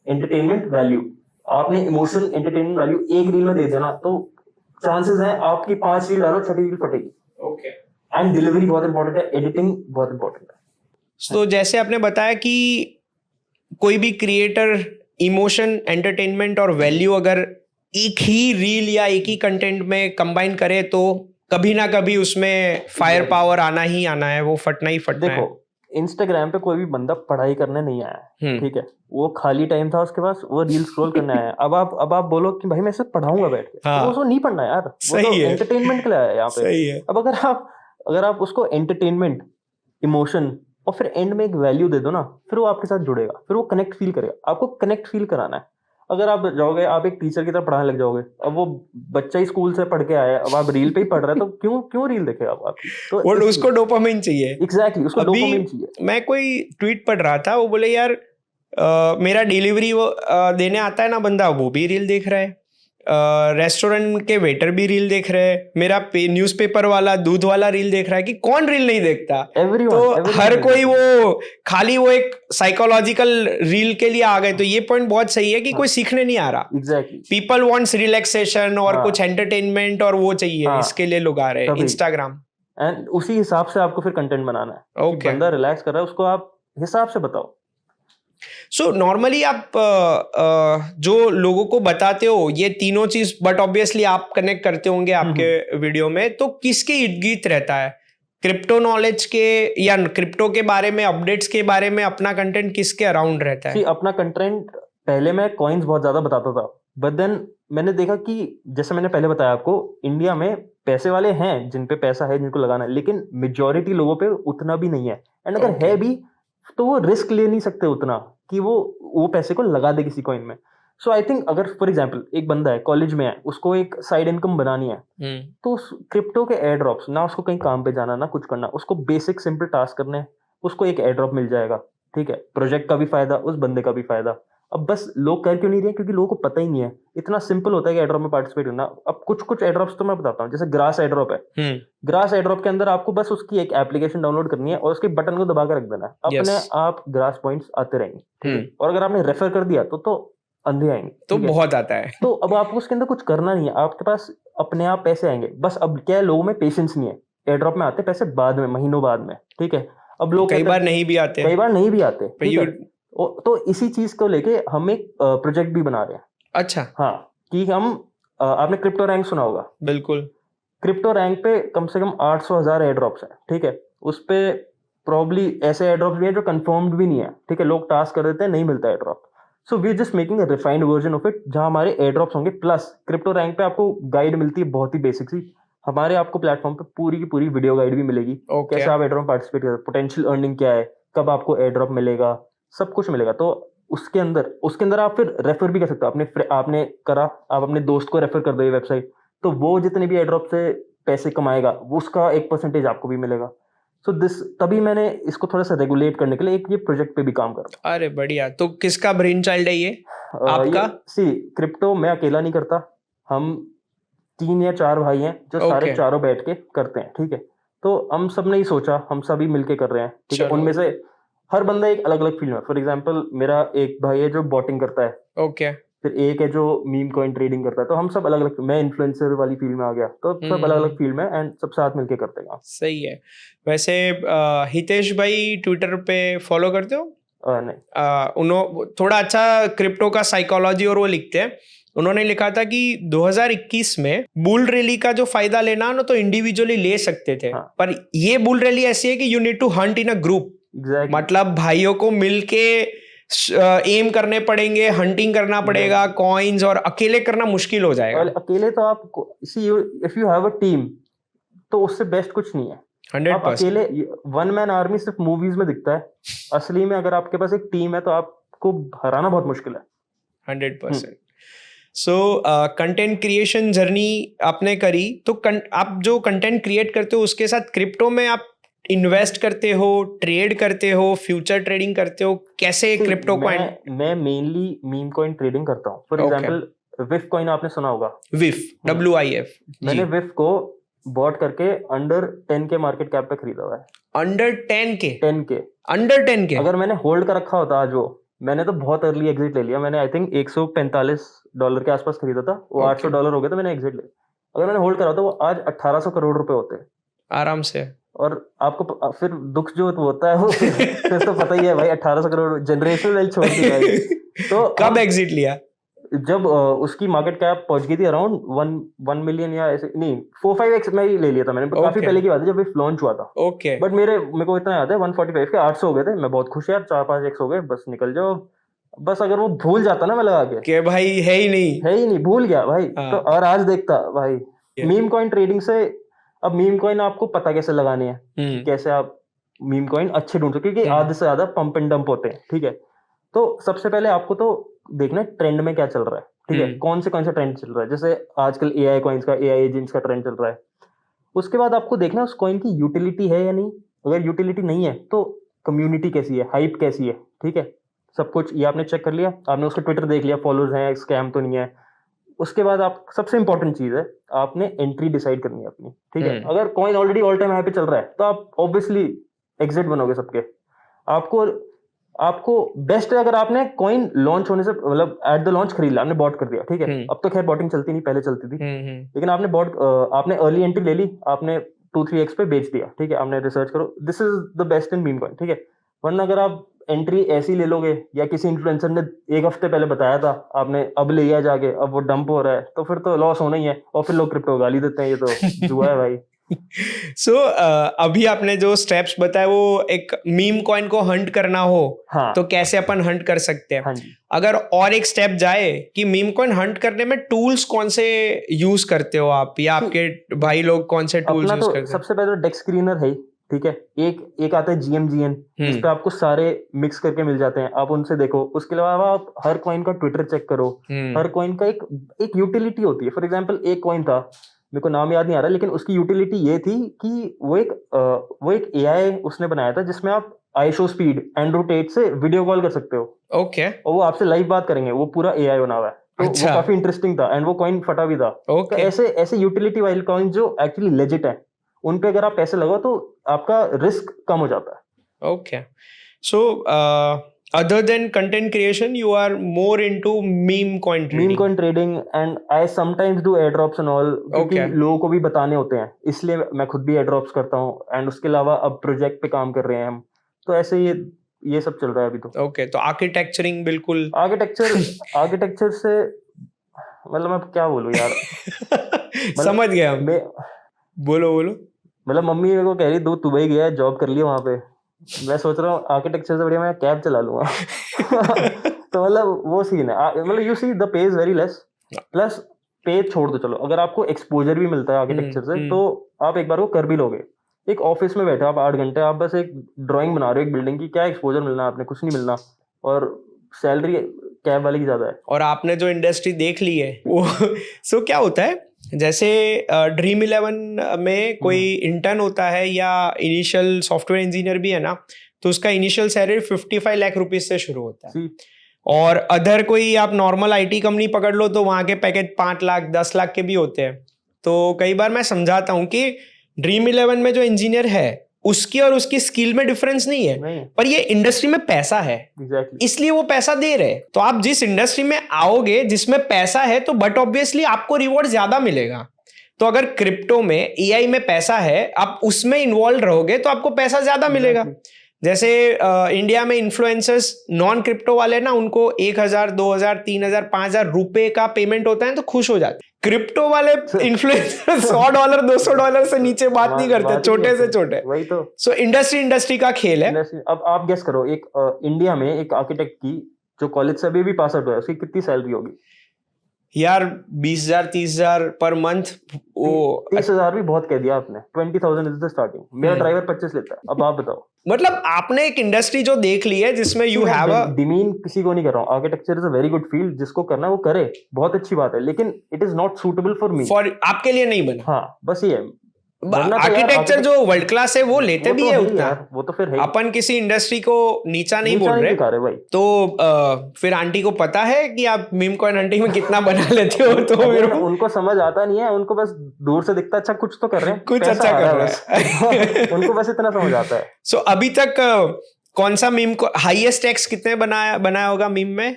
एंटरटेनमेंट, वैल्यू। आपने इमोशन, एंटरटेनमेंट, वैल्यू एक रील में दे देना तो चांसेस हैं आपकी 5 रील डालो, 6ठी रील फटेगी। ओके। एंड डिलीवरी बहुत इंपॉर्टेंट है, एडिटिंग बहुत इंपॉर्टेंट है। तो जैसे आपने बताया कि कोई भी क्रिएटर इमोशन, एंटरटेनमेंट और वैल्यू अगर एक ही रील या एक ही कंटेंट में कंबाइन करे तो कभी ना कभी उसमें फायर पावर आना ही आना है, वो फटना ही फटना है। देखो, इंस्टाग्राम पे कोई भी बंदा पढ़ाई करने नहीं आया है, ठीक है, वो खाली टाइम था उसके पास, वो रील स्क्रॉल करने आया है। अब आप बोलो कि भाई मैं इसे पढ़ाऊंगा बैठ के, हाँ, तो उसको नहीं पढ़ना यार, वो तो एंटरटेनमेंट के लिए आया है यहाँ पे। सही है। अब अगर आप उसको एंटरटेनमेंट, इमोशन और फिर एंड में एक वैल्यू दे दो ना, फिर वो आपके साथ जुड़ेगा, फिर वो कनेक्ट फील करेगा। आपको कनेक्ट फील कराना है। अगर आप जाओगे, आप एक टीचर की तरह पढ़ाने लग जाओगे, अब वो बच्चा ही स्कूल से पढ़ के आया, अब आप रील पे ही पढ़ रहे हैं, तो क्यों रील देखेगा आप? तो उसको डोपामाइन चाहिए। एग्जैक्टली, उसको डोपामाइन चाहिए। मैं कोई ट्वीट पढ़ रहा था, वो बोले यार मेरा डिलीवरी वो देने आता है ना बंदा, वो भी रील देख रहा है। रेस्टोरेंट के वेटर भी रील देख रहे हैं, मेरा न्यूज़पेपर वाला, दूध वाला रील देख रहा है, कि कौन रील नहीं देखता। तो हर कोई वो खाली वो एक साइकोलॉजिकल रील के लिए आ गए। तो ये पॉइंट बहुत सही है कि कोई सीखने नहीं आ रहा। एग्जैक्टली, पीपल वांट्स रिलैक्सेशन और कुछ एंटरटेनमेंट और वो चाहिए, इसके लिए लोग आ रहे हैं इंस्टाग्राम। एंड उसी हिसाब से आपको फिर कंटेंट बनाना है। कि बंदा रिलैक्स कर रहा है, उसको आप हिसाब से बताओ। सो नॉर्मली आप जो लोगों को बताते हो ये तीनों चीज, बट ऑब्वियसली आप कनेक्ट करते होंगे आपके वीडियो में, तो किसके इर्द गिर्द रहता है? क्रिप्टो नॉलेज के या क्रिप्टो के बारे में, अपडेट्स के बारे में अपना कंटेंट किसके अराउंड रहता है? अपना कंटेंट पहले मैं कॉइन्स बहुत ज्यादा बताता था, बट देन मैंने देखा कि जैसे मैंने पहले बताया आपको, इंडिया में पैसे वाले हैं जिन पे पैसा है, जिनको लगाना है, लेकिन मेजॉरिटी लोगों पे उतना भी नहीं है। एंड अगर है भी तो वो रिस्क ले नहीं सकते उतना कि वो पैसे को लगा दे किसी कॉइन में। सो आई थिंक अगर फॉर एग्जांपल एक बंदा है, कॉलेज में है, उसको एक साइड इनकम बनानी है, तो क्रिप्टो के एयर ड्रॉप्स, ना उसको कहीं काम पे जाना ना कुछ करना, उसको बेसिक सिंपल टास्क करने हैं, उसको एक एयर ड्रॉप मिल जाएगा। ठीक है, प्रोजेक्ट का भी फायदा, उस बंदे का भी फायदा। अब बस लोग कर क्यों नहीं रहे? क्योंकि लोगों को पता ही नहीं है। इतना सिंपल होता है कि एयरड्रॉप में पार्टिसिपेट करना। अब कुछ एयरड्रॉप्स तो मैं बताता हूँ, जैसे ग्रास एयरड्रॉप है। ग्रास एयरड्रॉप के अंदर आपको बस उसकी एक एप्लीकेशन डाउनलोड करनी है और उसके बटन को दबा के रख देना है, अपने आप ग्रास पॉइंट्स आते रहेंगे। ठीक है, और अगर आपने रेफर कर दिया तो अंधे आएंगे, तो बहुत आता है। तो अब आपको उसके अंदर कुछ करना नहीं है, आपके पास अपने आप पैसे आएंगे। बस अब क्या है, लोगों में पेशेंस नहीं है। एयरड्रॉप में आते पैसे बाद में, महीनों बाद में। ठीक है, अब लोग कई बार नहीं भी आते। ठीक है, तो इसी चीज को लेके हम एक प्रोजेक्ट भी बना रहे हैं। अच्छा, हाँ, कि हम आपने क्रिप्टो रैंक सुना होगा? बिल्कुल। क्रिप्टो रैंक पे कम से कम 800,000 एयर ड्रॉप्स हैं। ठीक है, उस पे प्रॉब्ली ऐसे एयर ड्रॉप्स भी हैं जो कंफर्म्ड भी नहीं है। ठीक है, लोग टास्क कर देते हैं, नहीं मिलता airdrop. So we are just making a refined version of it, जहां हमारे एयर ड्रॉप्स होंगे। प्लस क्रिप्टो रैंक पे आपको गाइड मिलती है, बहुत ही बेसिक सी। हमारे आपको प्लेटफॉर्म पे पूरी की पूरी वीडियो गाइड भी मिलेगी। कैसे आप एयर ड्रॉप पार्टिसिपेट करें, पोटेंशियल अर्निंग क्या है, कब आपको एयर ड्रॉप मिलेगा, सब कुछ मिलेगा। तो उसके अंदर आप फिर रेफर भी कर सकते हो। आपने करा, आप अपने दोस्त को रेफर कर दो ये वेबसाइट, तो वो जितने भी एयर ड्रॉप से पैसे कमाएगा, वो उसका एक परसेंटेज आपको भी मिलेगा। सो तभी मैंने इसको थोड़ा सा रेगुलेट करने के लिए एक ये प्रोजेक्ट पे भी काम कर रहा हूँ। अरे बढ़िया। तो किसका ब्रेन चाइल्ड है ये आपका? क्रिप्टो मैं अकेला नहीं करता, हम 3 या 4 भाई हैं जो सारे चारों बैठ के करते हैं। ठीक है, तो हम सब ने ही सोचा, हम सभी मिलके कर रहे हैं। ठीक है, उनमें से हर बंदा एक अलग अलग फील्ड में। फॉर एग्जांपल मेरा एक भाई है जो बॉटिंग करता है। फिर एक है जो मीम कॉइन ट्रेडिंग करता है। तो हम सब अलग अलग, मैं इन्फ्लुएंसर वाली फील्ड में आ गया, तो सब अलग अलग फील्ड में, एंड सब साथ मिलके करते हैं। सही है। वैसे हितेश भाई ट्विटर पे फॉलो करते हो? नहीं। उन्होंने थोड़ा अच्छा क्रिप्टो का साइकोलॉजी और वो लिखते हैं। उन्होंने लिखा था कि 2021 में बुल रैली का जो फायदा लेना ना, तो इंडिविजुअली ले सकते थे। पर ये बुल रैली ऐसी है कि you need to hunt in a group. मतलब भाइयों को मिलके एम करने पड़ेंगे, हंटिंग करना पड़ेगा कॉइन्स, और अकेले करना मुश्किल हो जाएगा। अकेले तो आप if you have a team, तो उससे बेस्ट कुछ नहीं है। 100%। अकेले वन मैन आर्मी सिर्फ मूवीज में दिखता है, असली में अगर आपके पास एक टीम है तो आपको हराना बहुत मुश्किल है। 100%। सो कंटेंट क्रिएशन जर्नी आपने करी, तो आप जो कंटेंट क्रिएट करते हो उसके साथ क्रिप्टो में आप इन्वेस्ट करते हो, ट्रेड करते हो, फ्यूचर ट्रेडिंग करते हो, कैसे क्रिप्टो कॉइन? मैं मेनली मीम कॉइन ट्रेडिंग करता हूँ। फॉर एग्जांपल विफ कॉइन आपने सुना होगा? विफ, WIF। मैंने विफ को बॉट करके अंडर 10 के मार्केट कैप पे खरीदा हुआ है। अंडर 10 के? 10 के, अंडर 10 के। अगर मैंने होल्ड कर रखा होता आज, वो मैंने तो बहुत अर्ली एग्जिट ले लिया। मैंने आई थिंक $145 के आसपास खरीदा था, वो $800 हो गया तो मैंने एग्जिट ले। अगर मैंने होल्ड करा था, वो आज 1800 करोड़ रुपए होते आराम से। और आपको फिर दुख जो होता है वो फिर तो पता ही है भाई, 1800 करोड़ जनरेशनल वेल्थ छोड़ दी भाई। तो कब एग्जिट लिया? जब उसकी मार्केट कैप पहुंच गई थी अराउंड 1 मिलियन या ऐसे, नहीं 4-5x में ही ले लिया था मैंने। काफी पहले की बात है, जब लॉन्च हुआ था। बट मेरे को इतना याद है 145 के 800 हो गए थे। मैं बहुत खुश यार, 4-5x हो गए, बस निकल जाओ। बस अगर वो भूल जाता ना मैं लगा के भाई है ही नहीं, भूल गया भाई। तो और आज देखता भाई मीम कॉइन ट्रेडिंग से। अब मीम कॉइन आपको पता कैसे लगाने हैं, कैसे आप मीम कॉइन अच्छे ढूंढ सकते, क्योंकि आधे से ज्यादा पंप एंड डंप होते हैं। ठीक है, तो सबसे पहले आपको तो देखना है ट्रेंड में क्या चल रहा है। ठीक है, कौन से ट्रेंड चल रहा है। जैसे आजकल AI कॉइन्स का, AI एजेंट्स का ट्रेंड चल रहा है। उसके बाद आपको देखना है उस कॉइन की यूटिलिटी है या नहीं। अगर यूटिलिटी नहीं है तो कम्युनिटी कैसी है, हाइप कैसी है। ठीक है, सब कुछ ये आपने चेक कर लिया, आपने उसका ट्विटर देख लिया, फॉलोअर्स हैं, स्कैम तो नहीं है, उसके बाद आप सबसे इंपॉर्टेंट चीज है, आपने एंट्री डिसाइड करनी है अपनी, ठीक है। अगर coin already all time high पे चल रहा है तो आप ऑब्वियसली एग्जिट बनोगे सबके। आपको बेस्ट है अगर आपने कॉइन लॉन्च होने से मतलब एट द लॉन्च खरीद लिया, आपने बॉट कर दिया, ठीक है। अब तो खैर बॉटिंग चलती नहीं, पहले चलती थी, लेकिन आपने अर्ली एंट्री ले ली, आपने 2-3x पे बेच दिया, ठीक है। आपने रिसर्च करो, this is the best in meme coin, ठीक है। वरना अगर आप एंट्री ऐसी ले लोगे या किसी इन्फ्लुएंसर ने एक हफ्ते पहले बताया था, आपने अब लिया जाके, अब वो डंप हो रहा है, तो फिर तो लॉस होना ही है। और फिर लोग क्रिप्टो गाली देते हैं, ये तो जुआ है भाई। अभी आपने जो स्टेप्स बताए वो एक मीम कॉइन को हंट करना हो, हाँ, तो कैसे अपन हंट कर सकते हैं। हाँ जी। अगर और एक स्टेप जाए कि मीम कॉइन हंट करने में टूल्स कौन से यूज करते हो आप, या आपके भाई लोग कौन से टूल्स यूज करते हैं? सबसे पहले तो डेक स्क्रीनर है, ठीक है। एक आता है GMGN, जिस पे आपको सारे मिक्स करके मिल जाते हैं, आप उनसे देखो। उसके अलावा आप हर कॉइन का ट्विटर चेक करो। हर कॉइन का एक यूटिलिटी होती है। फॉर एग्जांपल एक कॉइन था, मेरे को नाम याद नहीं आ रहा, लेकिन उसकी यूटिलिटी ये थी कि वो एक AI उसने बनाया था जिसमें आप iShow स्पीड एंड्रॉइड 8 से वीडियो कॉल कर सकते हो। ओके। और वो आपसे लाइव बात करेंगे, वो पूरा AI बना हुआ है। तो वो काफी इंटरेस्टिंग था, एंड वो कॉइन फटा भी था। तो ऐसे यूटिलिटी वाले कॉइन जो एक्चुअली लेजिट है, उन पे अगर आप पैसे लगाओ तो आपका रिस्क कम हो जाता है। Okay, so other than content creation, you are more into meme coin trading. Meme coin trading and I sometimes do airdrops and all, क्योंकि लोगों को भी बताने होते हैं, इसलिए मैं खुद भी airdrops करता हूँ। एंड उसके अलावा अब प्रोजेक्ट पे काम कर रहे हैं हम, तो ऐसे ये सब चल रहा है अभी तो। ओके, तो आर्किटेक्चरिंग बिल्कुल आर्किटेक्चर से मतलब मैं क्या बोलूँ यार। समझ गया मैं। बोलो। मतलब मम्मी मेरे को कह रही दुबई गया है, जॉब कर लिया वहां पे। मैं सोच रहा हूँ आर्किटेक्चर से बढ़िया मैं कैब चला लूंगा। तो मतलब वो सीन है। मतलब you see the pay is very less, plus पे छोड़ दो, चलो अगर आपको एक्सपोजर भी मिलता है आर्किटेक्चर से तो आप एक बार वो कर भी लोगे। एक ऑफिस में बैठे आप 8 घंटे, आप बस एक ड्राइंग बना रहे हो एक बिल्डिंग की, क्या एक्सपोजर मिलना है आपने? कुछ नहीं मिलना। और सैलरी कैब वाले की ज्यादा है। और आपने जो इंडस्ट्री देख ली है वो सो क्या होता है, जैसे ड्रीम 11 में कोई इंटर्न होता है या इनिशियल सॉफ्टवेयर इंजीनियर भी है ना, तो उसका इनिशियल सैलरी 55 लाख रुपीस से शुरू होता है। और अदर कोई आप नॉर्मल IT कंपनी पकड़ लो तो वहां के पैकेज 5 लाख 10 लाख के भी होते हैं। तो कई बार मैं समझाता हूँ कि ड्रीम 11 में जो इंजीनियर है उसकी और उसकी स्किल में डिफरेंस नहीं है, पर ये इंडस्ट्री में पैसा है, इसलिए वो पैसा दे रहे। तो आप जिस इंडस्ट्री में आओगे जिसमें पैसा है, तो बट ऑब्वियसली आपको रिवॉर्ड ज्यादा मिलेगा। तो अगर क्रिप्टो में AI में पैसा है, आप उसमें इन्वॉल्व रहोगे तो आपको पैसा ज्यादा मिलेगा। जैसे इंडिया में इन्फ्लुएंसर्स नॉन क्रिप्टो वाले ना, उनको 1000 2000 3000 5000 रुपए का पेमेंट होता है तो खुश हो जाते। क्रिप्टो वाले इन्फ्लुएंसर $100 $200 से नीचे बात नहीं करते, छोटे से छोटे। वही तो। सो इंडस्ट्री का खेल है। अब आप गेस करो, एक इंडिया में एक आर्किटेक्ट की जो कॉलेज से अभी भी पास आउट हुआ है, उसकी कितनी सैलरी होगी यार? 20,000 30,000 पर मंथ। वो 30,000 भी बहुत कह दिया आपने। 20,000 इज द स्टार्टिंग। मेरा ड्राइवर 25 लेता है। अब आप बताओ। मतलब आपने एक इंडस्ट्री जो देख ली है जिसमें यू हैव अ डिमीन किसी को नहीं कर रहा हूँ। Architecture is a very good field, जिसको करना है वो करे, बहुत अच्छी बात है, लेकिन it is not suitable for me. For आपके लिए नहीं बना। हाँ, बस ये है। आर्किटेक्चर जो वर्ल्ड क्लास है वो लेते भी है उतना। वो तो फिर है। अपन किसी इंडस्ट्री को नीचा नहीं बोल रहे भाई। तो फिर आंटी को पता है कि आप मीम कॉइन हंटिंग में कितना बना लेते हो, तो फिर उनको समझ आता नहीं है, उनको बस दूर से दिखता अच्छा कुछ तो कर रहे हैं, कुछ अच्छा कर रहे हैं। उनको बस इतना समझ आता है। सो अभी तक कौन सा मीम को हाईएस्ट टैक्स कितने बनाया होगा मीम में?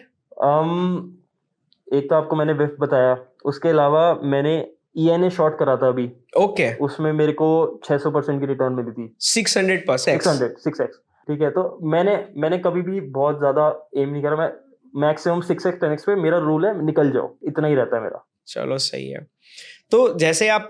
एक तो आपको मैंने विफ बताया, उसके अलावा मैंने ENA शॉर्ट करा था अभी। ओके। उसमें मेरे को 600% की रिटर्न मिली थी। 600%? 6x। ठीक है, तो मैंने कभी भी बहुत ज्यादा एम नहीं करा। मैं मैक्सिमम 6x 10x पे मेरा रूल है, निकल जाओ, इतना ही रहता है मेरा। चलो सही है। तो जैसे आप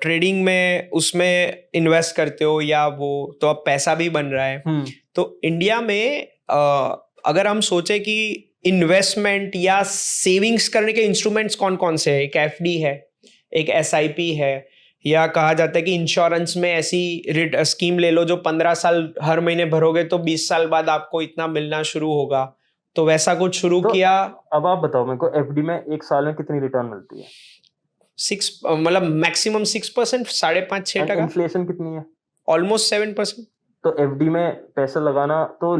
ट्रेडिंग में उसमें इन्वेस्ट करते हो या वो, तो अब पैसा भी बन रहा है। तो इंडिया में अगर हम सोचे कि इन्वेस्टमेंट या सेविंग्स करने के इंस्ट्रूमेंट्स कौन कौन से हैं? एक FD है, एक SIP है, या कहा जाता है कि इंश्योरेंस में ऐसी स्कीम ले लो जो 15 साल हर महीने भरोगे तो 20 साल बाद आपको इतना मिलना शुरू होगा। तो वैसा कुछ शुरू किया। अब आप बताओ मेरे को, FD में एक साल में कितनी रिटर्न मिलती है? 6, मतलब मैक्सिमम 6%, 5.5-6%। इन्फ्लेशन कितनी है? ऑलमोस्ट 7%। तो FD में पैसा लगाना तो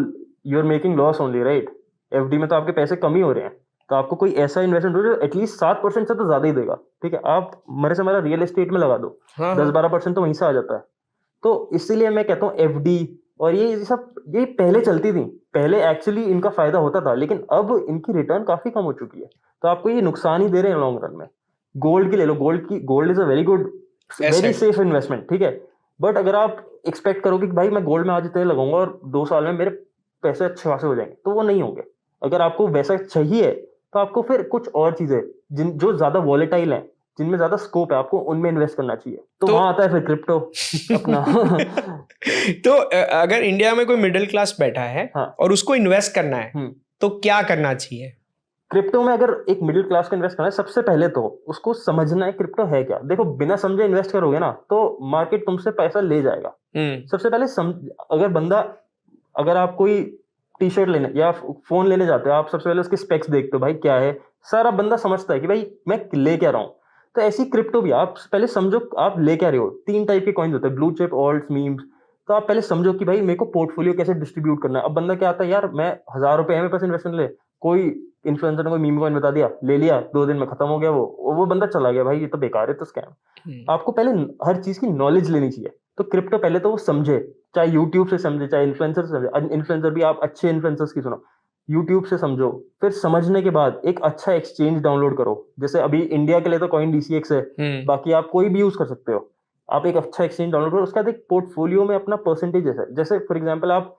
you are making loss only, right? FD में तो आपके पैसे कम ही हो रहे हैं, तो आपको कोई ऐसा इन्वेस्टमेंट हो जो एटलीस्ट 7% से तो ज्यादा ही देगा, ठीक है। आप मेरे से मेरा रियल एस्टेट में लगा दो, हाँ 10-12% तो वहीं से आ जाता है। तो इसीलिए मैं कहता हूँ एफडी और ये सब ये पहले चलती थी, पहले एक्चुअली इनका फायदा होता था, लेकिन अब इनकी रिटर्न काफी कम हो चुकी है, तो आपको ये नुकसान ही दे रहे हैं लॉन्ग रन में। गोल्ड की ले लो, gold is a very good, very Asset. Safe investment, ठीक है। बट अगर आप एक्सपेक्ट करोगे कि भाई मैं गोल्ड में आज इतने लगाऊंगा और 2 साल में मेरे पैसे अच्छे खासे हो जाएंगे, तो वो नहीं होंगे। अगर आपको वैसा चाहिए तो आपको फिर कुछ और चीजें जो ज्यादा वॉलेटाइल हैं, जिनमें ज्यादा स्कोप है, आपको उनमें इन्वेस्ट करना चाहिए। तो वहां आता है फिर क्रिप्टो अपना। तो अगर इंडिया में कोई मिडिल क्लास बैठा है हाँ। और उसको इन्वेस्ट करना है तो क्या करना चाहिए? क्रिप्टो में अगर एक मिडिल क्लास को इन्वेस्ट करना है, सबसे पहले तो उसको समझना है क्रिप्टो है क्या। देखो, बिना समझे इन्वेस्ट करोगे ना तो मार्केट तुमसे पैसा ले जाएगा। सबसे पहले अगर आप कोई टी शर्ट लेने या फोन लेने जाते हो, आप सबसे पहले उसके स्पेक्स देखते हो, भाई क्या है, सारा बंदा समझता है कि भाई मैं ले क्या रहा हूँ। तो ऐसी क्रिप्टो भी आप पहले समझो आप ले क्या रहे हो। 3 टाइप के कॉइन्स होते हैं, ब्लू चिप, ऑल्ट्स, मीम्स। तो आप पहले समझो कि भाई मेरे को पोर्टफोलियो कैसे डिस्ट्रीब्यूट करना है। अब बंदा क्या आता है, यार मैं 1000 रुपए है मेरे पास इन्वेस्टमेंट ले, कोई इन्फ्लुएंसर ने कोई मीम कॉइन बता दिया, ले लिया, 2 दिन में खत्म हो गया, वो बंदा चला गया, भाई ये तो बेकार है, तो स्कैम। आपको पहले हर चीज की नॉलेज लेनी चाहिए। तो क्रिप्टो पहले तो वो समझे, चाहे यूट्यूब से समझे, चाहे इन्फ्लुएंसर से समझे। इन्फ्लुएंसर भी आप अच्छे इन्फ्लुएंसर्स की सुनो, यूट्यूब से समझो। फिर समझने के बाद एक अच्छा एक्सचेंज डाउनलोड करो। जैसे अभी इंडिया के लिए तो कॉइन DCX है, बाकी आप कोई भी यूज कर सकते हो। आप एक अच्छा एक्सचेंज डाउनलोड करो, उसके बाद एक पोर्टफोलियो में अपना परसेंटेज जैसे फॉर एग्जाम्पल आप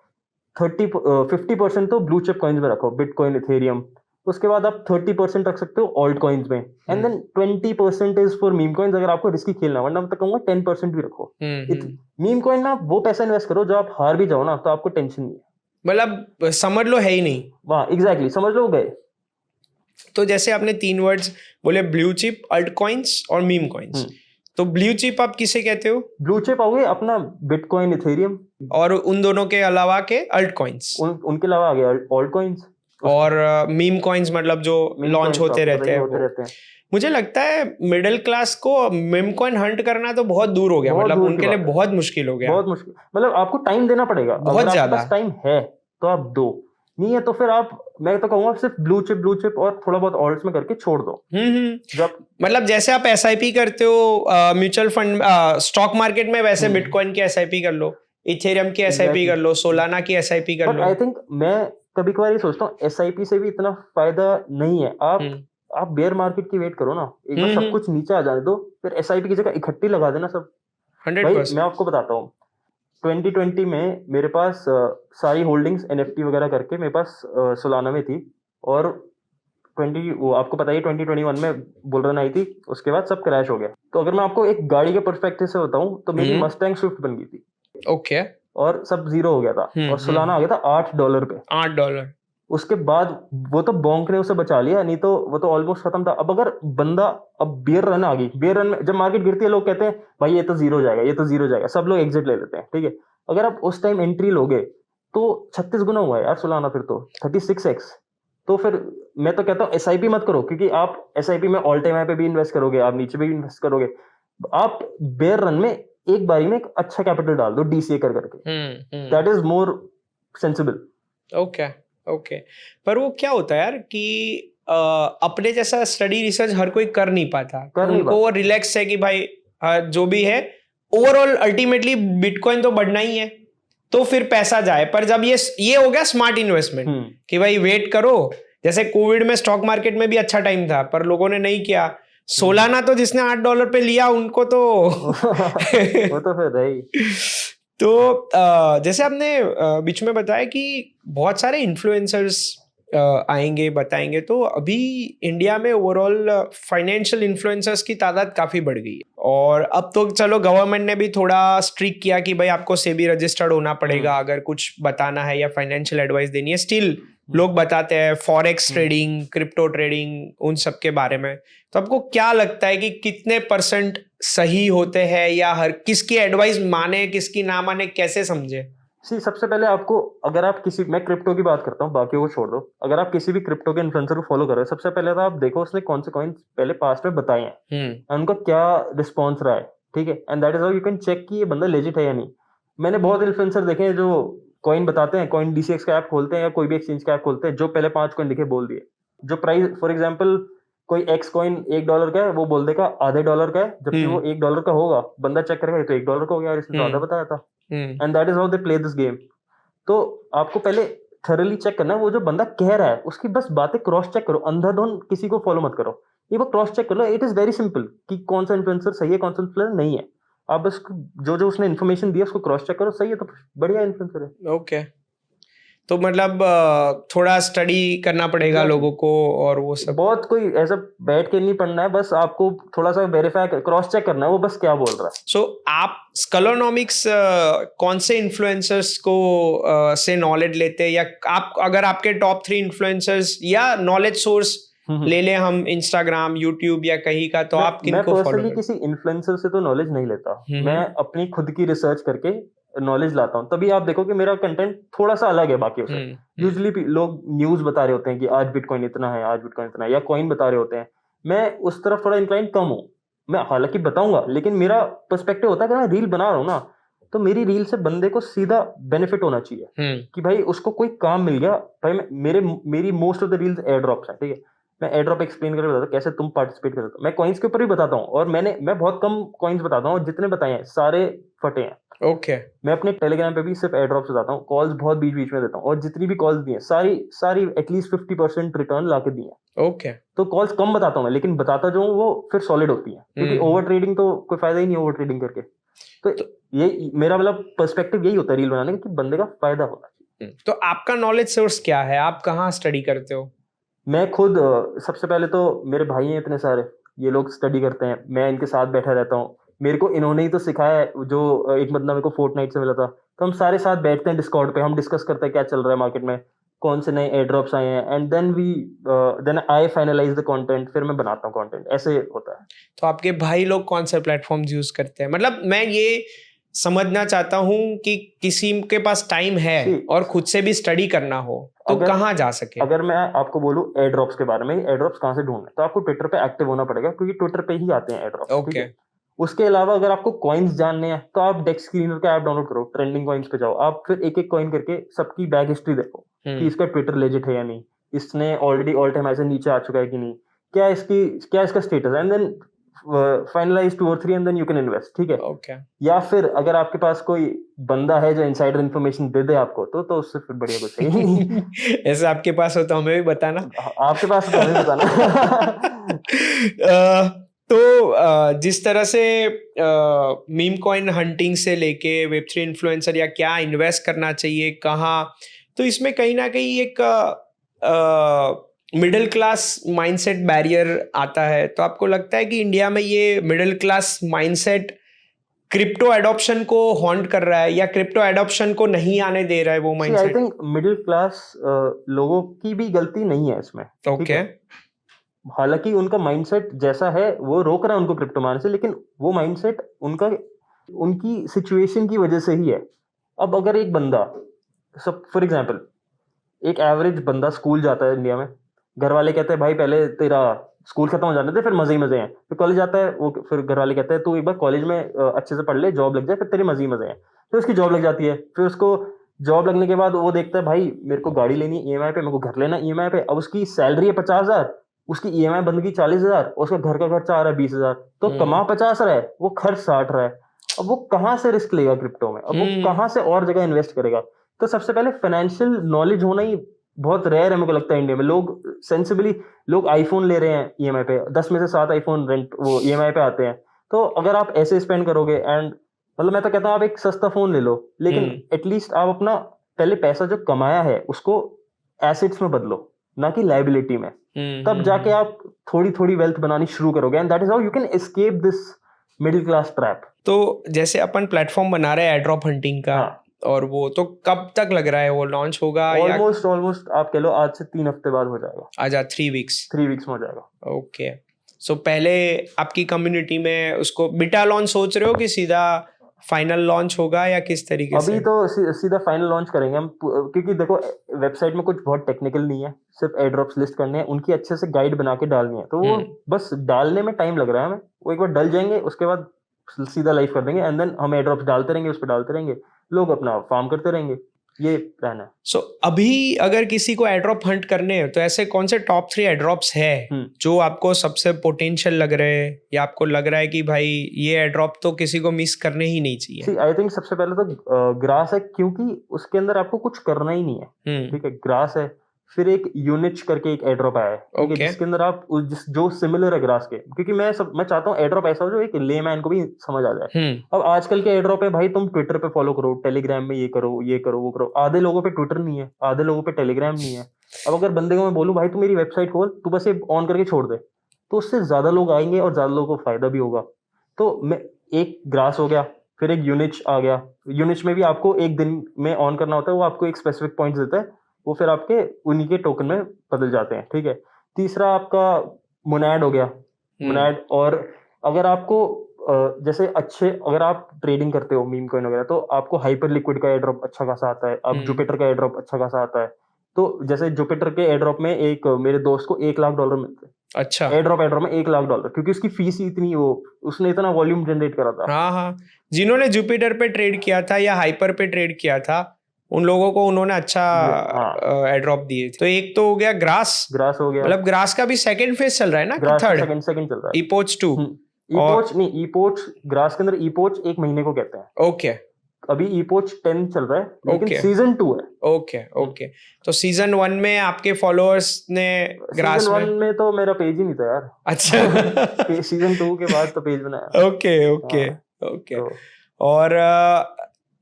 50% तो ब्लू चिप कॉइन्स में रखो, बिटकॉइन, इथेरियम। उसके बाद आप 30% रख सकते हो ऑल्ट कॉइन्स में, and then 20% is for meme coins, अगर आपको रिस्की खेलना, वरना मैं तो कहूंगा 10% भी रखो। मीम कॉइन में आप वो पैसा इन्वेस्ट करो जो आप हार भी जाओ ना तो आपको टेंशन नहीं है, मतलब समझ लो है ही नहीं। वाह, एग्जैक्टली, समझ लो गए। तो जैसे आपने 3 वर्ड्स बोले, ब्लू चिप, अल्ट कॉइन्स और मीम कॉइन्स। तो ब्लू चिप आप किसे कहते हो? ब्लू चिप आ गए अपना बिटकॉइन, इथेरियम, और उन दोनों के अलावा के अल्ट कॉइन्स, उनके अलावा आ गया ऑल्ट कॉइन्स। और मीम कॉइन्स मतलब जो लॉन्च होते रहते हैं। मुझे लगता है मिडिल क्लास को मीम कॉइन हंट करना तो बहुत दूर हो गया, मतलब उनके लिए बहुत मुश्किल हो गया, बहुत मुश्किल। मतलब आपको टाइम देना पड़ेगा, बहुत ज्यादा। आपके पास टाइम है तो आप दो, नहीं है तो फिर आप, मैं तो कहूंगा सिर्फ ब्लू चिप और थोड़ा बहुत ऑल्ट्स में करके छोड़ दो। मतलब जैसे आप SIP करते हो म्यूचुअल फंड, स्टॉक मार्केट में, वैसे बिटकॉइन की SIP कर लो, इथेरियम की SIP कर लो, सोलाना की SIP कर लो। आई थिंक मैं कभी कभार ये सोचता हूँ SIP से भी इतना फायदा नहीं है। आप बेयर मार्केट की वेट करो ना, एक बार सब कुछ नीचे आ जाने दो, फिर SIP की जगह इकट्ठी लगा देना सब। 100%। मैं आपको बताता हूँ, 2020 में मेरे पास सारी होल्डिंग्स NFT वगैरह करके मेरे पास सोलाना में थी, और वो आपको पता ही 2021 में बुल रन आई थी, उसके बाद सब क्रैश हो गया। तो अगर मैं आपको एक गाड़ी के पर्सपेक्टिव से बताऊं तो मेरी मस्टैंग स्विफ्ट बन गई थी, ओके, और सब जीरो हो गया था, और सोलाना आ गया था $8 पे, $8। उसके बाद वो तो बॉन्क ने उसे बचा लिया, नहीं तो वो तो ऑलमोस्ट खत्म था। अब अगर बंदा, अब बियर रन आ गई, बियर रन में जब मार्केट गिरती है लोग कहते हैं भाई ये तो जीरो हो जाएगा, ये तो जीरो हो जाएगा, सब लोग एग्जिट ले लेते हैं, ठीक है। अगर आप उस टाइम एंट्री लोगे तो 36 गुना हुआ है यार सोलाना, फिर तो 36x। तो फिर मैं तो कहता हूँ SIP मत करो, क्योंकि आप SIP में ऑल टाइम हाई पे भी इन्वेस्ट करोगे, आप नीचे भी इन्वेस्ट करोगे। आप बेयर रन में एक बारी में एक अच्छा कैपिटल डाल दो DCA कर करके, that is more sensible. Okay. पर वो क्या होता है यार कि अपने जैसा स्टडी रिसर्च हर कोई कर नहीं पाता, उनको वो रिलैक्स है कि भाई जो भी है ओवरऑल अल्टीमेटली बिटकॉइन तो बढ़ना ही है, तो फिर पैसा जाए। पर जब ये हो गया स्मार्ट इन्वेस्टमेंट कि भाई वेट करो, जैसे कोविड में स्टॉक मार्केट में भी अच्छा टाइम था पर लोगों ने नहीं किया। सोलाना तो जिसने $8 पे लिया उनको तो वो तो फिर रही। तो जैसे आपने बीच में बताया कि बहुत सारे इन्फ्लुएंसर्स आएंगे, बताएंगे, तो अभी इंडिया में ओवरऑल फाइनेंशियल इन्फ्लुएंसर्स की तादाद काफी बढ़ गई है। और अब तो चलो गवर्नमेंट ने भी थोड़ा स्ट्रिक्ट किया कि भाई आपको सेबी रजिस्टर्ड होना पड़ेगा अगर कुछ बताना है या फाइनेंशियल एडवाइस देनी है। स्टिल लोग बताते हैं फॉरेक्स ट्रेडिंग, क्रिप्टो ट्रेडिंग, उन सब के बारे में। तो आपको क्या लगता है कि कितने % सही होते हैं, या हर किसकी एडवाइस माने किसकी ना माने, कैसे समझे? सबसे पहले आपको, अगर आप मैं क्रिप्टो की बात करता हूँ, बाकी को छोड़ दो। अगर आप किसी भी क्रिप्टो के इन्फ्लुएंसर को फॉलो कर रहे हो, सबसे पहले तो आप देखो उसने कौन से कॉइन्स पहले पास्ट में बताए हैं, उनका क्या रिस्पॉन्स रहा है, ठीक है। And that is how you can check कि ये बंदा लेजिट है या नहीं। मैंने बहुत इन्फ्लुएंसर देखे हैं जो कॉइन बताते हैं, कॉइन DCX का ऐप खोलते हैं या कोई भी एक्सचेंज का ऐप खोलते हैं, जो पहले 5 कॉइन दिखे बोल दिए, जो प्राइस फॉर एग्जांपल कोई एक्स कॉइन $1 का है, वो बोल देगा आधे डॉलर का है, जबकि वो $1 का होगा, बंदा चेक करेगा ये तो $1 का हो गया यार, इसने तो आधा बताया था। And that is how they play this game. तो आपको पहले थरली चेक करना है, वो जो बंदा कह रहा है उसकी बस बातें क्रॉस चेक करो, अंधाधुन किसी को फॉलो मत करो, ये वो क्रॉस चेक कर लो। इट इज वेरी सिंपल कि कौन सा इन्फ्लुएंसर सही है, कौन सा इन्फ्लुएंसर नहीं है। आप बस जो जो उसने इन्फॉर्मेशन दिया उसको क्रॉस चेक करो, सही है तो बढ़िया इन्फ्लुएंसर है। ओके, तो मतलब थोड़ा स्टडी करना पड़ेगा Exactly. लोगों को, और वो सब बहुत कोई ऐसा बैठ के नहीं पढ़ना है, बस आपको थोड़ा सा वेरीफाई क्रॉस चेक करना है वो बस क्या बोल रहा है। सो आप स्कलोनॉमिक्स कौन से इन्फ्लुएंसर्स को से नॉलेज लेते हैं, या आप अगर आपके टॉप 3 इन्फ्लुएंसर्स या नॉलेज सोर्स ले लें हम, इंस्टाग्राम, यूट्यूब या कहीं का, तो आप मैं किनको फॉलो पर्सनली किसी इन्फ्लुएंसर से तो नॉलेज नहीं लेता, मैं अपनी खुद की रिसर्च करके नॉलेज लाता हूँ, तभी आप देखो कि मेरा कंटेंट थोड़ा सा अलग है बाकियों से। यूजुअली लोग न्यूज बता रहे होते हैं कि आज बिटकॉइन इतना है, आज बिटकॉइन इतना है, या कॉइन बता रहे होते हैं, मैं उस तरफ थोड़ा इंक्लाइन कम हूँ। मैं हालांकि बताऊंगा, लेकिन मेरा पर्सपेक्टिव होता है कि मैं रील बना रहा हूँ ना, तो मेरी रील से बंदे को सीधा बेनिफिट होना चाहिए कि भाई उसको कोई काम मिल गया। भाई मेरी most of the reels air drops हैं, ठीक है, मैं एयर ड्रॉप एक्सप्लेन करके बताता हूँ कैसे तुम पार्टिसिपेट कर सकते हो। मैं कॉइन्स के ऊपर भी बताता हूँ, और मैं बहुत कम कॉइन्स बताता हूँ, जितने बताए हैं सारे फटे हैं। ओके, मैं अपने टेलीग्राम पे भी सिर्फ एयर ड्रॉप्स बताता हूँ, कॉल्स बहुत बीच बीच में देता हूँ, और जितनी भी कॉल्स दी हैं सारी एटलीस्ट 50% रिटर्न ला के दी हैं। ओके, तो कॉल्स कम बताता हूँ मैं, लेकिन बताता जो हूँ वो फिर सॉलिड होती है, क्योंकि ओवर ट्रेडिंग तो कोई फायदा ही नहीं ओवर ट्रेडिंग करके। तो ये मेरा मतलब पर्सपेक्टिव यही होता है रील बनाने का, कि बंदे का फायदा होना चाहिए। तो आपका नॉलेज सोर्स क्या है, आप कहाँ स्टडी करते हो? मैं खुद सबसे पहले तो मेरे भाई हैं इतने सारे, ये लोग स्टडी करते हैं, मैं इनके साथ बैठा रहता हूँ, मेरे को इन्होंने ही तो सिखाया है। जो एक बंदा मेरे को फोर्टनाइट से मिला था, तो हम सारे साथ बैठते हैं डिस्कॉर्ड पे, हम डिस्कस करते हैं क्या चल रहा है मार्केट में, कौन से नए एयर ड्रॉप्स आए हैं, and then I finalise the content, फिर मैं बनाता हूँ कंटेंट, ऐसे होता है। तो आपके भाई लोग कौन से प्लेटफॉर्म्स यूज करते हैं? मतलब मैं ये समझना चाहता हूँ कि किसी के पास टाइम है और खुद से भी स्टडी करना हो तो कहाँ जा सके? अगर मैं आपको बोलूँ एयर ड्रॉप्स के बारे में, एयर ड्रॉप्स कहाँ से ढूंढना है, तो आपको ट्विटर पे एक्टिव होना पड़ेगा, क्योंकि ट्विटर पे ही आते हैं एयर ड्रॉप्स। ओके, उसके अलावा अगर आपको कॉइन्स जानने हैं, तो आप डेक्स स्क्रीनर का ऐप डाउनलोड करो, ट्रेंडिंग कॉइन्स पे जाओ, आप फिर एक एक कॉइन करके सबकी बैक हिस्ट्री देखो कि इसका ट्विटर लेजिट है या नहीं, इसने ऑलरेडी ऑल टाइम ऐसे नीचे आ चुका है कि नहीं, क्या इसका स्टेटस है, एंड देन फाइनलाइज 2 और 3 and then you can invest, ठीक है। ओके, या फिर अगर आपके पास कोई बंदा है जो इनसाइडर इन्फॉर्मेशन दे दे आपको, तो उससे फिर बढ़िया कुछ है नहीं। ऐसा आपके पास हो तो हमें भी बताना। आपके पास तो हमें बताना। तो जिस तरह से मीम कॉइन हंटिंग से लेके वेब3 इन्फ्लुएंसर या क्या इन्वेस्ट करना चाहिए कहाँ, तो इसमें कहीं ना कहीं एक मिडिल क्लास माइंडसेट बैरियर आता है। तो आपको लगता है कि इंडिया में ये middle class mindset crypto adoption को हॉन्ट कर रहा है, या क्रिप्टो एडॉप्शन को नहीं आने दे रहा है वो mindset? I think middle class लोगों की भी गलती नहीं है इसमें। ओके, हालांकि उनका माइंडसेट जैसा है वो रोक रहा है उनको क्रिप्टो मारने से, लेकिन वो माइंडसेट उनकी सिचुएशन की वजह से ही है। अब अगर एक बंदा, सब फॉर एग्जांपल एक एवरेज बंदा स्कूल जाता है इंडिया में, घर वाले कहते हैं भाई पहले तेरा स्कूल खत्म हो जाने दे, फिर मजे ही मजे हैं, फिर कॉलेज जाता है वो, फिर घर वाले कहते हैं तू एक बार कॉलेज में अच्छे से पढ़ ले, जॉब लग जाए, फिर तेरे मजे ही मजे हैं। फिर उसकी जॉब लग जाती है, फिर उसको जॉब लगने के बाद वो देखता है भाई मेरे को गाड़ी लेनी है ईएमआई पे, मेरे को घर लेना ईएमआई पे। अब उसकी सैलरी है 50,000, उसकी ईएमआई बंद की 40,000, उसका घर का खर्चा आ रहा है 20,000, तो कमा 50 रहा है, वो खर्च 60 रहा है। अब वो कहाँ से रिस्क लेगा क्रिप्टो में, अब वो कहाँ से और जगह इन्वेस्ट करेगा? तो सबसे पहले फाइनेंशियल नॉलेज होना ही बहुत रेयर है मेरे को लगता है इंडिया में। लोग सेंसिबली लोग आईफोन ले रहे हैं ईएमआई पे, 10 में से 7 आईफोन रेंट वो ईएमआई पे आते हैं। तो अगर आप ऐसे स्पेंड करोगे, एंड मतलब मैं तो कहता हूँ आप एक सस्ता फोन ले लो, लेकिन एटलीस्ट आप अपना पहले पैसा जो कमाया है उसको एसेट्स में बदलो, ना कि लायबिलिटी में। तब जाके आप थोड़ी थोड़ी वेल्थ बनानी शुरू करोगे, and that is how you can escape this middle class trap. तो जैसे अपन प्लेटफॉर्म बना रहे हैं एयरड्रॉप हंटिंग का, और वो तो कब तक लग रहा है वो लॉन्च होगा? ऑलमोस्ट आप कह लो आज से 3 हफ्ते बाद हो जाएगा। आजा 3 वीक्स में हो जाएगा। ओके, सो पहले आपकी कम्युनिटी में उसको बीटा लॉन्च सोच रहे हो कि सीधा फाइनल लॉन्च होगा, या किस तरीके से? अभी तो सीधा फाइनल लॉन्च करेंगे हम, क्योंकि देखो वेबसाइट में कुछ बहुत टेक्निकल नहीं है, सिर्फ एयर ड्रॉप्स लिस्ट करने हैं, उनकी अच्छे से गाइड बना के डालनी है, तो वो बस डालने में टाइम लग रहा है हमें। वो एक बार डल जाएंगे उसके बाद सीधा लाइव कर देंगे, एंड देन हम एयर ड्रॉप्स डालते रहेंगे, उस पर डालते रहेंगे, लोग अपना फार्म करते रहेंगे। ये प्लान है। सो अभी अगर किसी को एड्रॉप हंट करने हैं तो ऐसे कौन से टॉप 3 एड्रॉप्स है जो आपको सबसे पोटेंशियल लग रहे हैं या आपको लग रहा है कि भाई ये एड्रॉप तो किसी को मिस करने ही नहीं चाहिए? आई थिंक सबसे पहले तो ग्रास है, क्योंकि उसके अंदर आपको कुछ करना ही नहीं है, ठीक है। ग्रास है, फिर एक यूनिच करके एक एड्रॉप आया है, ठीक है, जिसके अंदर आप जो सिमिलर है ग्रास के, क्योंकि मैं चाहता हूँ एड्रॉप ऐसा हो जो एक लेमैन को भी समझ आ जाए। अब आजकल के एड्रॉप है भाई, तुम ट्विटर पे फॉलो करो, टेलीग्राम में ये करो वो करो। आधे लोगों पे ट्विटर नहीं है, आधे लोगों पे टेलीग्राम नहीं है। अब अगर बंदे को मैं बोलूँ भाई तू मेरी वेबसाइट खोल, तू बस ये ऑन करके छोड़ दे, तो उससे ज्यादा लोग आएंगे और ज्यादा लोगों को फायदा भी होगा। तो मैं एक ग्रास हो गया, फिर एक यूनिच आ गया। यूनिच में भी आपको एक दिन में ऑन करना होता है, वो आपको एक स्पेसिफिक पॉइंट देता है, वो फिर आपके उन्हीं के टोकन में बदल जाते हैं, ठीक है। तीसरा आपका मोनैड हो गया, मोनैड। और अगर आपको जैसे अगर आप ट्रेडिंग करते हो मीम कॉइन वगैरह, तो आपको हाइपर लिक्विड का एयरड्रॉप अच्छा खासा आता है, अब जुपिटर का एयरड्रॉप अच्छा खासा आता है। तो जैसे जुपिटर के एयरड्रॉप में एक मेरे दोस्त को $1 लाख मिलते हैं। अच्छा, एयरड्रॉप में $1 लाख, क्योंकि उसकी फीस ही इतनी, उसने इतना वॉल्यूम जनरेट करा था। हाँ, जिन्होंने जुपिटर पे ट्रेड किया था या हाइपर पे ट्रेड किया था, उन लोगों को उन्होंने अच्छा एयरड्रॉप दिए थे। तो एक तो हो गया ग्रास हो गया, मतलब ग्रास का भी सेकंड फेज चल रहा है ना, कि थर्ड? सेकंड चल रहा है। इपोच 2 इपोच ग्रास के अंदर इपोच 1 महीने को कहते हैं। ओके, अभी इपोच 10 चल रहा है, लेकिन सीजन 2 है। ओके, तो सीजन 1 में आपके फॉलोअर्स ने ग्रास सीजन 1 में तो मेरा पेज ही नहीं था यार। अच्छा। सीजन 2 के बाद तो पेज बनाया। ओके। और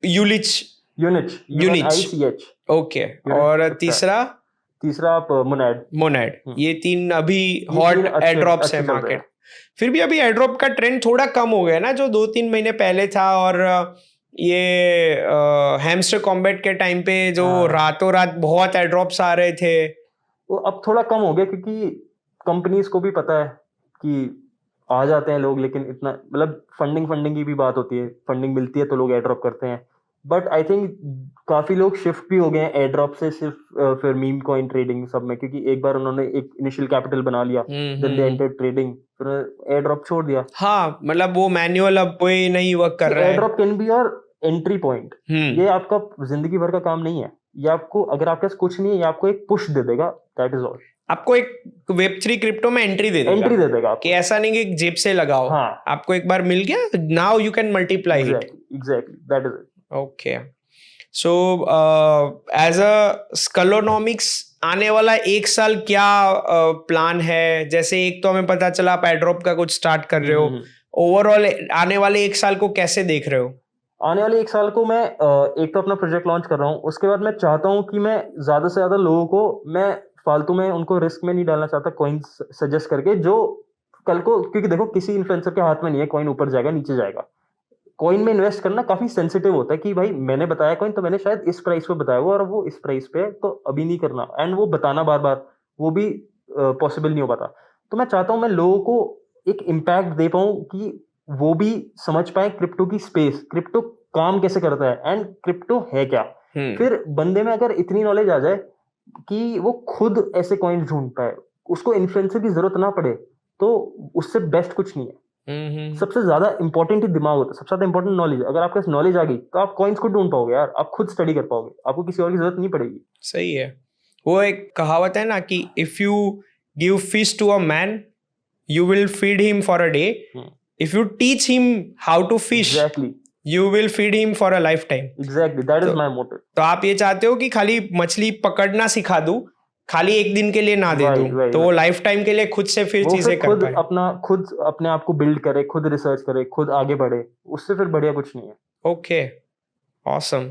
यूनिच। ओके, और तीसरा आप मोनैड। ये 3 अभी हॉट एयरड्रॉप्स है मार्केट। फिर भी अभी एयरड्रॉप का ट्रेंड थोड़ा कम हो गया ना, जो 2-3 महीने पहले था। और ये हैमस्टर कॉम्बैट के टाइम पे जो रातों रात बहुत एयरड्रॉप्स आ रहे थे, वो अब थोड़ा कम हो गया, क्योंकि कंपनीज को भी पता है कि आ जाते हैं लोग, लेकिन इतना मतलब फंडिंग की भी बात होती है, फंडिंग मिलती है तो लोग एयरड्रॉप करते हैं। बट आई थिंक काफी लोग शिफ्ट भी हो गए हैं एयरड्रॉप से सिर्फ फिर मीम कॉइन ट्रेडिंग सब में, क्योंकि एक बार उन्होंने एक इनिशियल कैपिटल बना लिया, देन दे एंटर्ड ट्रेडिंग, फिर एयरड्रॉप छोड़ दिया। हाँ, मतलब वो मैनुअल अब कोई नहीं वर्क कर रहा है। Airdrop can be your entry point. ये आपका जिंदगी भर का काम नहीं है, ये आपको, अगर आपके पास कुछ नहीं है, ये आपको एक पुश दे देगा, दैट इज ऑल। आपको एक Web3 क्रिप्टो में एंट्री दे देगा कि ऐसा नहीं कि जेब से लगाओ। हाँ, आपको एक बार मिल गया, now you can multiply it. Exactly, that is it. Okay, so as a स्कलोनॉमिक्स आने वाला 1 साल क्या प्लान है? जैसे एक तो हमें पता चला आप एयरड्रॉप का कुछ स्टार्ट कर रहे हो, ओवरऑल आने वाले 1 साल को कैसे देख रहे हो? आने वाले 1 साल को मैं एक तो अपना प्रोजेक्ट लॉन्च कर रहा हूँ, उसके बाद मैं चाहता हूँ कि मैं ज्यादा से ज्यादा लोगों को, मैं फालतू में उनको रिस्क में नहीं डालना चाहता कॉइन्स सजेस्ट करके, जो कल को, क्योंकि देखो किसी इन्फ्लुएंसर के हाथ में नहीं है कॉइन ऊपर जाएगा नीचे जाएगा। कॉइन में इन्वेस्ट करना काफी सेंसिटिव होता है कि भाई मैंने बताया कॉइन, तो मैंने शायद इस प्राइस पे बताया हुआ और वो इस प्राइस पे है, तो अभी नहीं करना, एंड वो बताना बार बार वो भी पॉसिबल नहीं हो पाता। तो मैं चाहता हूँ मैं लोगों को एक इम्पैक्ट दे पाऊँ कि वो भी समझ पाए क्रिप्टो की स्पेस, क्रिप्टो काम कैसे करता है एंड क्रिप्टो है क्या। फिर बंदे में अगर इतनी नॉलेज आ जाए कि वो खुद ऐसे कॉइन ढूंढ पाए, उसको इन्फ्लुएंसर की जरूरत ना पड़े, तो उससे बेस्ट कुछ नहीं है। सबसे ज्यादा इंपॉर्टेंट ही दिमाग होता है, सबसे ज्यादा इंपॉर्टेंट नॉलेज। अगर आपके पास नॉलेज आ गई तो आप कॉइन्स खुद ढूंढ पाओगे यार, आप खुद स्टडी कर पाओगे, आपको किसी और की जरूरत नहीं पड़ेगी। सही है। वो एक कहावत है ना कि if you give fish to a man you will feed him for a day, if you teach him how to fish you will feed him for a lifetime. Exactly, that is my motive. तो आप ये चाहते हो कि खाली मछली पकड़ना सिखा दूं, खाली एक दिन के लिए ना दे दूं, तो वो लाइफ टाइम के लिए खुद से फिर चीजें कर पाए, खुद अपने आप को बिल्ड करे, खुद रिसर्च करे, खुद आगे बढ़े, उससे फिर बढ़िया कुछ नहीं है। Okay, awesome.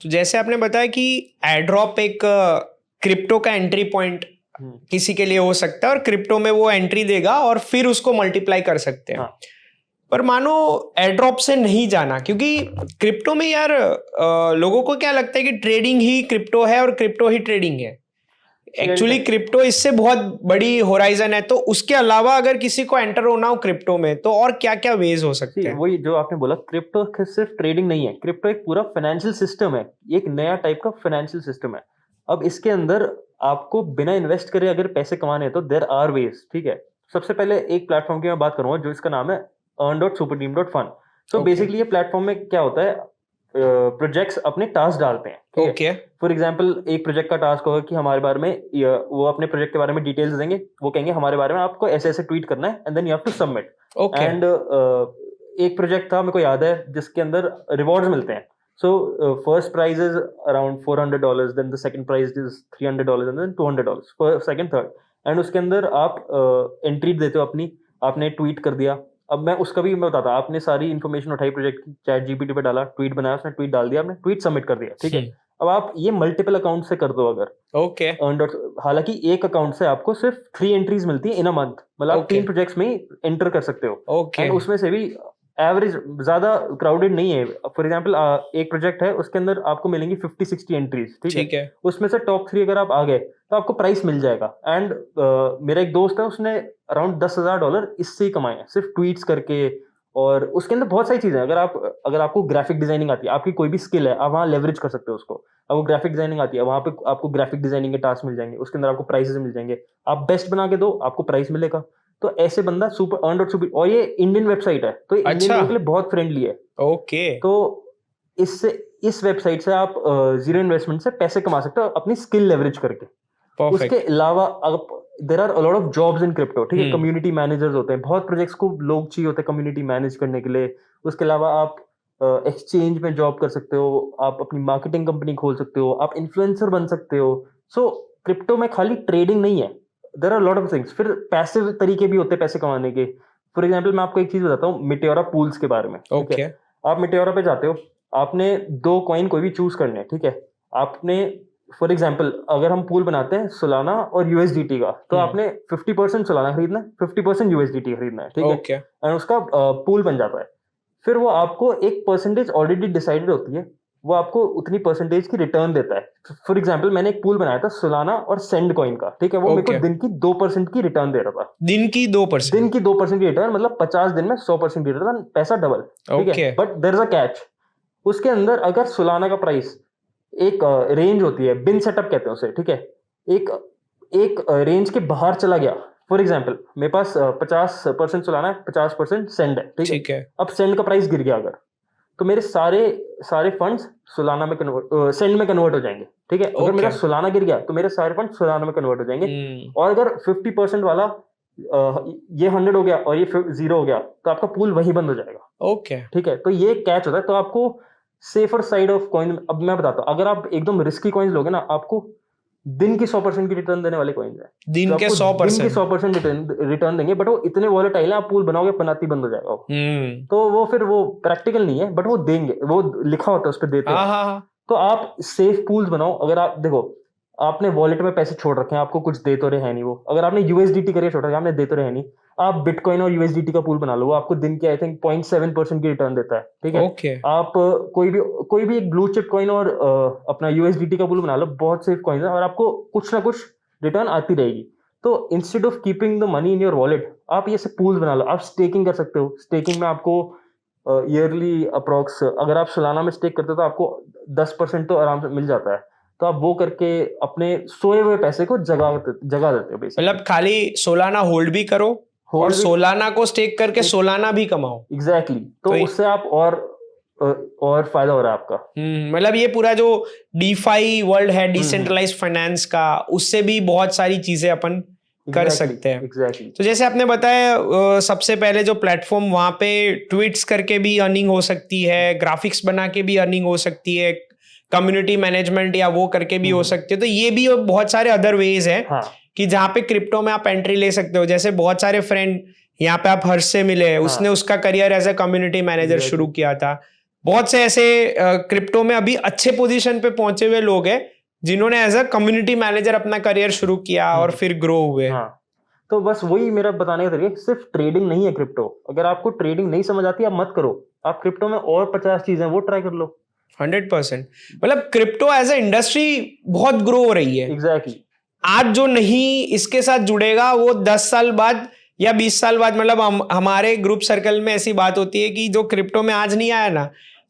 तो जैसे आपने बताया कि एयरड्रॉप एक क्रिप्टो का एंट्री पॉइंट किसी के लिए हो सकता है और क्रिप्टो में वो एंट्री देगा और फिर उसको मल्टीप्लाई कर सकते हैं। हाँ। पर मानो एयरड्रॉप से नहीं जाना, क्योंकि क्रिप्टो में यार लोगों को क्या लगता है कि ट्रेडिंग ही क्रिप्टो है और क्रिप्टो ही ट्रेडिंग है। एक्चुअली क्रिप्टो इससे बहुत बड़ी होराइजन है। तो उसके अलावा अगर किसी को एंटर होना हो क्रिप्टो में तो और क्या क्या वेज हो सकते हैं? वही जो आपने बोला, क्रिप्टो सिर्फ ट्रेडिंग नहीं है, क्रिप्टो एक पूरा फाइनेंशियल सिस्टम है, एक नया टाइप का फाइनेंशियल सिस्टम है। अब इसके अंदर आपको बिना इन्वेस्ट करे अगर पैसे कमाने हैं तो देयर आर वेज, ठीक है। सबसे पहले एक प्लेटफॉर्म की मैं बात करूंगा जो इसका नाम है earn.superteam.fun। तो बेसिकली ये प्लेटफॉर्म में क्या होता है, प्रोजेक्ट्स अपने टास्क डालते हैं, ठीक है? ओके फॉर एग्जांपल एक प्रोजेक्ट का टास्क होगा कि हमारे बारे में वो अपने प्रोजेक्ट के बारे में डिटेल्स देंगे, वो कहेंगे हमारे बारे में आपको ऐसे ऐसे ट्वीट करना है and then you have to submit. Okay and एक प्रोजेक्ट था मेरे को याद है जिसके अंदर रिवॉर्ड्स मिलते हैं। So first prize is around $400, then the second prize is $300 and then $200 for second third. And उसके अंदर आप एंट्री देते हो अपनी, आपने ट्वीट कर दिया। अब मैं उसका भी मैं बताता, आपने सारी इन्फॉर्मेशन उठाई प्रोजेक्ट की, चैट जीपीटी पे डाला, ट्वीट बनाया, उसने ट्वीट डाल दिया, आपने ट्वीट सबमिट कर दिया, ठीक है? अब आप ये मल्टीपल अकाउंट से कर दो अगर, ओके हालांकि एक अकाउंट से आपको सिर्फ 3 एंट्रीज मिलती है इन अ मंथ, मतलब आप Okay. 3 प्रोजेक्ट्स में एंटर कर सकते हो। ओके एंड उसमें से भी एवरेज ज्यादा क्राउडेड नहीं है। फॉर एग्जांपल एक प्रोजेक्ट है उसके अंदर आपको मिलेंगी 50-60 एंट्रीज, ठीक है? ठीक है उसमें से टॉप 3 अगर आप आ गए तो आपको प्राइस मिल जाएगा। एंड मेरा एक दोस्त है, उसने अराउंड $10,000 इससे ही कमाए हैं, सिर्फ ट्वीट्स करके। और उसके अंदर बहुत सारी चीजें हैं। अगर आपको ग्राफिक डिजाइनिंग आती है, आपकी कोई भी स्किल है, आप वहाँ लेवरेज कर सकते हो उसको। आपको ग्राफिक डिजाइनिंग आती है, वहाँ पे आपको ग्राफिक डिजाइनिंग के टास्क मिल जाएंगे, उसके अंदर आपको प्राइसेस मिल जाएंगे। आप बेस्ट बना के दो, आपको प्राइस मिलेगा। तो ऐसे बंदा सुपर अर्न सुपर, और ये इंडियन वेबसाइट है तो इंडियन अच्छा। लोगों के लिए बहुत फ्रेंडली है। ओके तो इससे इस वेबसाइट से आप जीरो इन्वेस्टमेंट से पैसे कमा सकते हो अपनी स्किल लेवरेज करके। परफेक्ट उसके अलावा there are a lot of jobs in crypto, ठीक है? हम्म। कम्युनिटी मैनेजर्स होते हैं, बहुत प्रोजेक्ट्स को लोग चाहिए होते हैं कम्युनिटी मैनेज करने के लिए। उसके अलावा आप एक्सचेंज में जॉब कर सकते हो, आप अपनी मार्केटिंग कंपनी खोल सकते हो, आप इन्फ्लुएंसर बन सकते हो। सो क्रिप्टो में खाली ट्रेडिंग नहीं है, there are lot of things. फिर पैसिव तरीके भी होते हैं पैसे कमाने के। फॉर एग्जाम्पल मैं आपको एक चीज बताता हूँ मिटेओरा पूल्स के बारे में, ठीक ओके है? आप मिटेओरा पे जाते हो, आपने 2 कॉइन कोई भी चूज करने हैं, ठीक है? आपने फॉर एग्जाम्पल अगर हम पूल बनाते हैं सोलाना और यूएसडीटी का, तो आपने 50% सोलाना खरीदना है, 50% यूएसडीटी खरीदना है, ठीक है? ओके एंड उसका पूल बन जाता है। फिर वो आपको एक परसेंटेज ऑलरेडी डिसाइडेड होती है, वो आपको उतनी परसेंटेज की रिटर्न देता है। फॉर एग्जाम्पल मैंने एक पूल बनाया था सोलाना और सेंड कॉइन का, ठीक है? वो मेरे Okay. को दिन की 2% की रिटर्न दे रहा था। दिन की 2%। दिन की 2% की रिटर्न, मतलब 50 दिन में 100% की रिटर्न, पैसा डबल, ठीक है? Okay. But there is a catch. उसके अंदर अगर सोलाना का प्राइस एक रेंज होती है, बिन सेटअप कहते हैं उसे, ठीक है? एक रेंज के बाहर चला गया, फॉर एग्जाम्पल मेरे पास 50% सोलाना है, 50% सेंड है, ठीक है? ठीक है अब सेंड का प्राइस गिर गया अगर, तो मेरे सारे फंड्स सोलाना में कन्वर्ट, सेंड में कन्वर्ट हो जाएंगे, ठीक है? अगर Okay. मेरा सोलाना गिर गया तो मेरे सारे फंड सोलाना में कन्वर्ट हो जाएंगे। हम्म। और अगर 50% वाला ये 100 हो गया और ये 0 हो गया, तो आपका पूल वही बंद हो जाएगा, ओके ठीक है? तो ये कैच होता है। तो आपको सेफर साइड ऑफ कॉइन, अब मैं बताता हूँ, अगर आप एकदम रिस्की कॉइन्स लोगे ना, आपको दिन की 100% की रिटर्न देने वाले कॉइन्स हैं, दिन जो के आपको दिन की 100%। 100% रिटर्न देंगे, बट वो इतने वॉलेटाइल है, आप पूल बनाओगे बनाती बंद हो जाएगा वो। हम्म। तो वो फिर वो प्रैक्टिकल नहीं है, बट वो देंगे, वो लिखा होता है उस पर, देते हैं। हाँ तो आप सेफ पूल्स बनाओ। अगर आप देखो, आपने वॉलेट में पैसे छोड़ रखे हैं, आपको कुछ दे तो रहे हैं नहीं वो। अगर आपने यूएसडीटी करके छोड़ रखा है, आपने दे तो रहे हैं नहीं, आप बिटकॉइन और यूएसडीटी का पूल बना लो, वो आपको दिन के आई थिंक 0.7% की रिटर्न देता है, ठीक है? ओके आप कोई भी एक ब्लू चिप कॉइन और अपना यूएसडीटी का पूल बना लो, बहुत सेफ कॉइन है, और आपको कुछ ना कुछ रिटर्न आती रहेगी। तो instead of keeping the money in your wallet, आप ये सब पूल्स बना लो। आप स्टेकिंग कर सकते हो, स्टेकिंग में आपको ईयरली अप्रोक्स, अगर आप सालाना में स्टेक करते हो तो आपको 10% तो आराम से मिल जाता है। तो आप वो करके अपने सोए हुए पैसे को जगा देते हो बेसिकली। मतलब खाली सोलाना होल्ड भी करो और Hold भी- सोलाना को स्टेक करके सोलाना भी कमाओ। एग्जैक्टली। तो तो उससे आप और फायदा हो रहा है आपका। मतलब ये पूरा जो डीफाई वर्ल्ड है, डिसेंट्रलाइज्ड फाइनेंस का, उससे भी बहुत सारी चीजें अपन कर सकते हैं। एग्जैक्टली। तो जैसे आपने बताया सबसे पहले जो प्लेटफॉर्म, वहां पे ट्वीट्स करके भी अर्निंग हो सकती है, ग्राफिक्स बना के भी अर्निंग हो सकती है, कम्युनिटी मैनेजमेंट या वो करके भी हो सकती है। तो ये भी बहुत सारे अदर वेज हैं हाँ, कि जहाँ पे क्रिप्टो में आप एंट्री ले सकते हो। जैसे बहुत सारे फ्रेंड यहाँ पे आप हर्ष से मिले, उसने उसका career as a community manager Exactly. शुरू किया था। बहुत से ऐसे क्रिप्टो में अभी अच्छे पोजीशन पे पहुंचे हुए लोग हैं जिन्होंने एज अ कम्युनिटी मैनेजर अपना करियर शुरू किया और फिर ग्रो हुए। हाँ। तो बस वही मेरा बताने का तरीका, सिर्फ ट्रेडिंग नहीं है क्रिप्टो। अगर आपको ट्रेडिंग नहीं समझ आती, आप मत करो। आप क्रिप्टो में और 50 चीजें वो ट्राई कर लो। 100%। मतलब क्रिप्टो एज ए इंडस्ट्री बहुत ग्रो हो रही है। एग्जैक्टली। आज जो नहीं इसके साथ जुड़ेगा वो 10 साल बाद या 20 साल बाद, मतलब हमारे ग्रुप सर्कल में ऐसी बात होती है कि जो क्रिप्टो में आज नहीं आया ना,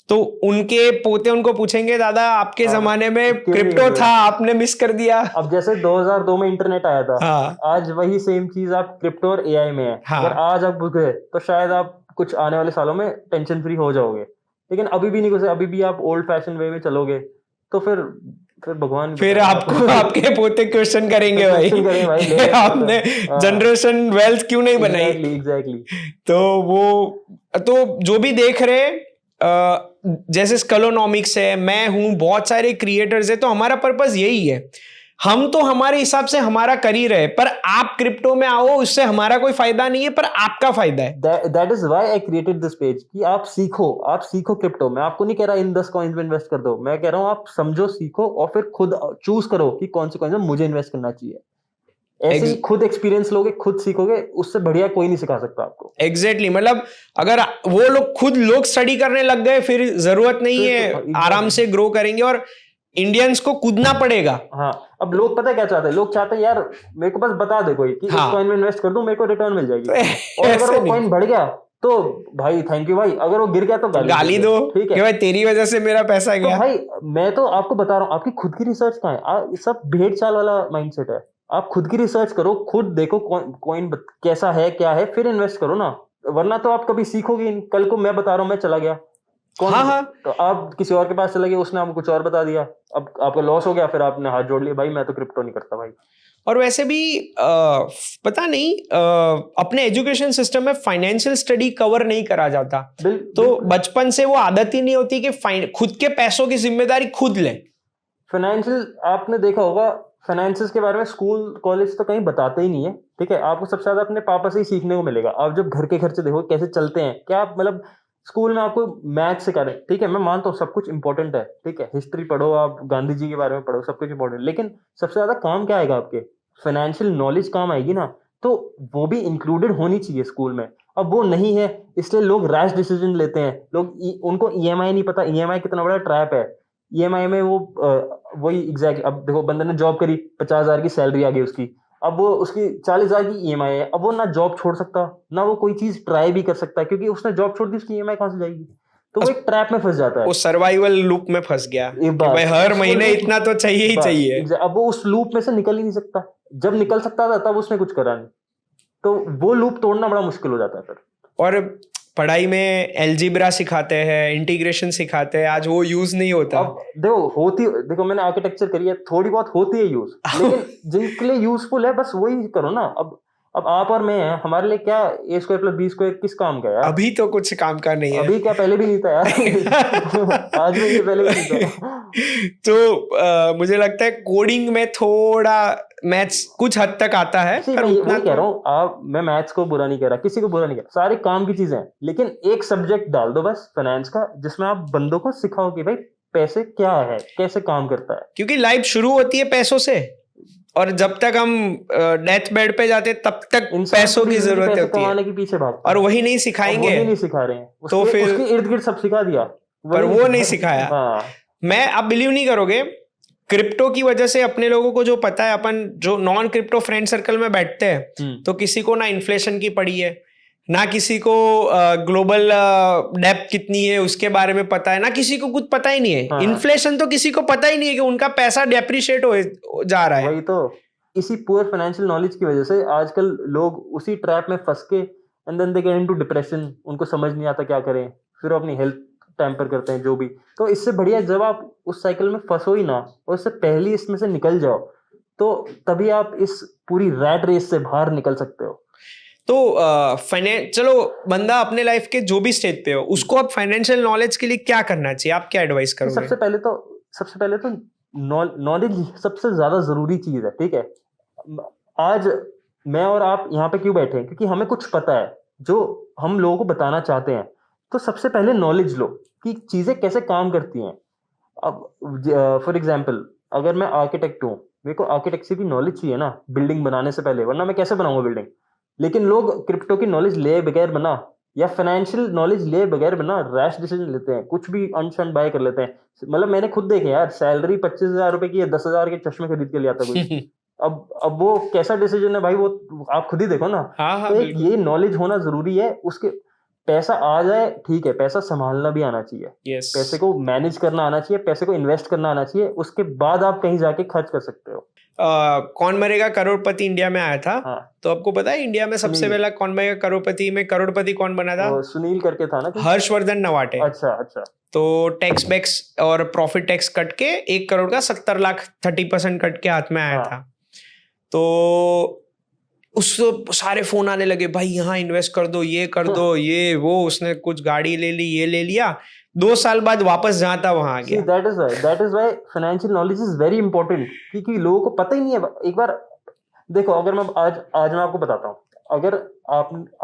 तो उनके पोते उनको पूछेंगे, दादा आपके जमाने में क्रिप्टो था, आपने मिस कर दिया। अब जैसे 2002 में इंटरनेट आया था, हाँ। आज वही सेम चीज आप क्रिप्टो और एआई में है। हाँ। अगर आज आप घुस गए तो शायद आप कुछ आने वाले सालों में टेंशन फ्री हो जाओगे। लेकिन अभी भी नहीं घुसे, अभी भी आप ओल्ड फैशन वे में चलोगे तो फिर भगवान फिर आपको आपके पोते क्वेश्चन करेंगे भाई, क्वेश्चन करेंगे भाई, ले रहे आपने हाँ। जनरेशन वेल्थ क्यों नहीं बनाई। एग्जैक्टली तो जो भी देख रहे जैसे स्कलोनॉमिक्स है, मैं हूं, बहुत सारे क्रिएटर्स है, तो हमारा पर्पस यही है, हम तो हमारे हिसाब से हमारा कर ही रहे, पर आप क्रिप्टो में आओ, उससे हमारा कोई फायदा नहीं है, पर आपका फायदा है। That is why I created this page कि आप सीखो क्रिप्टो। मैं आपको नहीं कह रहा इन 10 कॉइन्स में इन्वेस्ट कर दो, मैं कह रहा हूँ आप समझो, सीखो और फिर खुद चूज करो कि कौन से कॉइन्स में मुझे इन्वेस्ट करना चाहिए। ऐसे ही खुद एक्सपीरियंस लोगे, खुद सीखोगे, उससे बढ़िया कोई नहीं सिखा सकता आपको। एग्जैक्टली मतलब अगर वो लोग स्टडी करने लग गए, फिर जरूरत नहीं है, आराम से ग्रो करेंगे। और इंडियंस को कूदना पड़ेगा। हाँ, अब लोग पता क्या चाहते हैं, लोग चाहते हैं यार मेरे को बस बता दे कोई कि इस कॉइन में इन्वेस्ट कर दूं, मेरे को रिटर्न मिल जाएगी। और अगर वो कॉइन बढ़ गया तो भाई थैंक यू भाई, अगर वो गिर गया तो गाली दो, ठीक है कि भाई तेरी वजह से मेरा पैसा गया। तो भाई मैं तो आपको बता रहा हूँ, आपकी खुद की रिसर्च कहाँ है? सब भेड़ चाल वाला माइंडसेट है। आप खुद की रिसर्च करो, खुद देखो कॉइन कैसा है, क्या है, फिर इन्वेस्ट करो ना, वरना तो आप कभी सीखोगे नहीं। कल को मैं बता रहा हूँ, मैं चला गया, हाँ, तो आप किसी और के पास चले गए, उसने आपको कुछ और बता दिया, अब आपका लॉस हो गया, फिर आपने हाथ जोड़ लिया, भाई मैं तो क्रिप्टो नहीं करता भाई। और वैसे भी पता नहीं अपने एजुकेशन सिस्टम में फाइनेंशियल स्टडी कवर नहीं करा जाता, तो बचपन से वो आदत ही नहीं होती कि खुद के पैसों की जिम्मेदारी खुद लें। फाइनेंशियल आपने देखा होगा, फाइनेंसेस के बारे में स्कूल कॉलेज तो कहीं बताते ही नहीं है, ठीक है। आपको सबसे ज्यादा अपने पापा से ही सीखने को मिलेगा। आप जब घर के खर्चे देखो कैसे चलते हैं, क्या आप मतलब स्कूल में आपको मैथ सिखा रहे हैं, ठीक है, मैं मानता हूँ सब कुछ इंपॉर्टेंट है, ठीक है, हिस्ट्री पढ़ो, आप गांधी जी के बारे में पढ़ो, सब कुछ इंपॉर्टेंट, लेकिन सबसे ज्यादा काम क्या आएगा आपके? फाइनेंशियल नॉलेज काम आएगी ना, तो वो भी इंक्लूडेड होनी चाहिए स्कूल में। अब वो नहीं है, इसलिए लोग रैश डिसीजन लेते हैं। लोग उनको ईएमआई नहीं पता, ईएमआई कितना बड़ा ट्रैप है। ईएमआई में वो वही एग्जैक्ट, अब देखो बंदे ने जॉब करी, 50,000 की सैलरी आ गई उसकी, अब वो उसकी 40,000 की ईएमआई है, अब वो ना जॉब छोड़ सकता, ना वो कोई चीज ट्राई भी कर सकता है, क्योंकि उसने जॉब छोड़ दी, उसकी ईएमआई कहां से जाएगी? तो वो एक ट्रैप में फंस जाता है, वो सर्वाइवल लूप में फंस गया कि भाई हर महीने इतना तो चाहिए ही चाहिए। अब वो उस लूप में से निकल ही नहीं सकता। जब निकल सकता था तब उसने कुछ करा नहीं, तो वो लूप तोड़ना बड़ा मुश्किल हो जाता है फिर। और पढ़ाई में एल्जीब्रा सिखाते हैं, इंटीग्रेशन सिखाते हैं, आज वो यूज नहीं होता। अब देखो मैंने आर्किटेक्चर करी है, थोड़ी बहुत होती है यूज, लेकिन जिनके लिए यूजफुल है बस वही करो ना। अब आप और मैं हैं, हमारे लिए क्या a² + b² किस काम का यार? अभी तो कुछ काम का नहीं है, अभी क्या पहले भी नहीं था यार। आज भी ये पहले भी नहीं था। तो मुझे लगता है कोडिंग में थोड़ा मैथ्स कुछ हद तक आता है, पर उतना कह रहा हूँ, मैं मैथ्स को बुरा नहीं कह रहा, किसी को बुरा नहीं कह रहा, सारे काम की चीजें हैं, लेकिन एक सब्जेक्ट डाल दो बस फाइनेंस का, जिसमें आप बंदों को सिखाओ कि भाई पैसे क्या है, कैसे काम करता है, क्योंकि लाइफ शुरू होती है पैसों से, और जब तक हम डेथ बेड पे जाते तब तक पैसों की जरूरत होती है, कमाने के पीछे भागते हैं, और वही नहीं सिखाएंगे, वही नहीं सिखा रहे हैं, तो फिर उसके इर्द गिर्द सब सिखा दिया, पर वो नहीं सिखाया। मैं आप बिलीव नहीं करोगे, क्रिप्टो की वजह से अपने लोगों को जो पता है, अपन जो नॉन क्रिप्टो फ्रेंड सर्कल में बैठते हैं, तो किसी को ना इन्फ्लेशन की पड़ी है, ना किसी को ग्लोबल डेप्थ कितनी है उसके बारे में पता है, ना किसी को कुछ पता ही नहीं है। हाँ। इन्फ्लेशन तो किसी को पता ही नहीं है कि उनका पैसा डेप्रिशिएट हो जा रहा है। वही तो, इसी पुअर फाइनेंशियल नॉलेज की वजह से आजकल लोग उसी ट्रैप में फंस के and then they get into depression, उनको समझ नहीं आता क्या करें, फिर अपनी हेल्थ टैम्पर करते हैं जो भी। तो इससे बढ़िया जब आप उस साइकिल में फंसो ही ना, और उससे पहले इसमें से निकल जाओ, तो तभी आप इस पूरी रैट रेस से बाहर निकल सकते हो। तो चलो बंदा अपने लाइफ के जो भी स्टेज पे हो, उसको अब फाइनेंशियल नॉलेज के लिए क्या करना चाहिए, आप क्या एडवाइस करोगे? सबसे पहले तो नॉलेज सबसे ज्यादा जरूरी चीज है, ठीक है। आज मैं और आप यहाँ पे क्यों बैठे हैं? क्योंकि हमें कुछ पता है जो हम लोगों को बताना चाहते हैं। तो सबसे पहले नॉलेज लो कि चीजें कैसे काम करती हैं। अब फॉर एग्जाम्पल, अगर मैं आर्किटेक्ट हूँ, मेरे को आर्किटेक्चर की नॉलेज चाहिए ना बिल्डिंग बनाने से पहले, वरना मैं कैसे बनाऊंगा बिल्डिंग। लेकिन लोग क्रिप्टो की नॉलेज ले बगैर बना, या फाइनेंशियल नॉलेज ले बगैर बना रैश डिसीजन लेते हैं, कुछ भी अनशन बाय कर लेते हैं। मतलब मैंने खुद देखे यार, सैलरी 25,000 रुपए की है, 10,000 के चश्मे खरीद के ले आता कोई। अब वो कैसा डिसीजन है भाई, वो आप खुद ही देखो ना। तो ये नॉलेज होना जरूरी है। उसके पैसा आ जाए ठीक है, पैसा संभालना भी आना चाहिए। पैसे को मैनेज करना आना चाहिए, पैसे को इन्वेस्ट करना आना चाहिए, उसके बाद आप कहीं जाके खर्च कर सकते हो। कौन बनेगा करोड़पति इंडिया में आया था, हाँ तो आपको पता है इंडिया में सबसे सुनील। पहला कौन बनेगा करोड़पति में करोड़पति कौन बना था? वो सुनील करके था ना कोई? हर्षवर्धन नवाटे। अच्छा अच्छा तो टैक्स बैक्स और प्रॉफिट टैक्स कट के 1 करोड़ का 70 लाख 30% कट के हाथ में आया हाँ। था। तो उस सारे फोन आने लगे, भाई यहाँ इन्वेस्ट कर दो, ये कर दो, ये वो, उसने कुछ गाड़ी ले ली, ये ले लिया, 2 साल बाद वापस जहाँ था वहां आ See, गया। that is why financial knowledge is very important, क्योंकि लोगों को पता ही नहीं है। एक बार देखो, अगर मैं आज मैं आपको बताता हूँ, अगर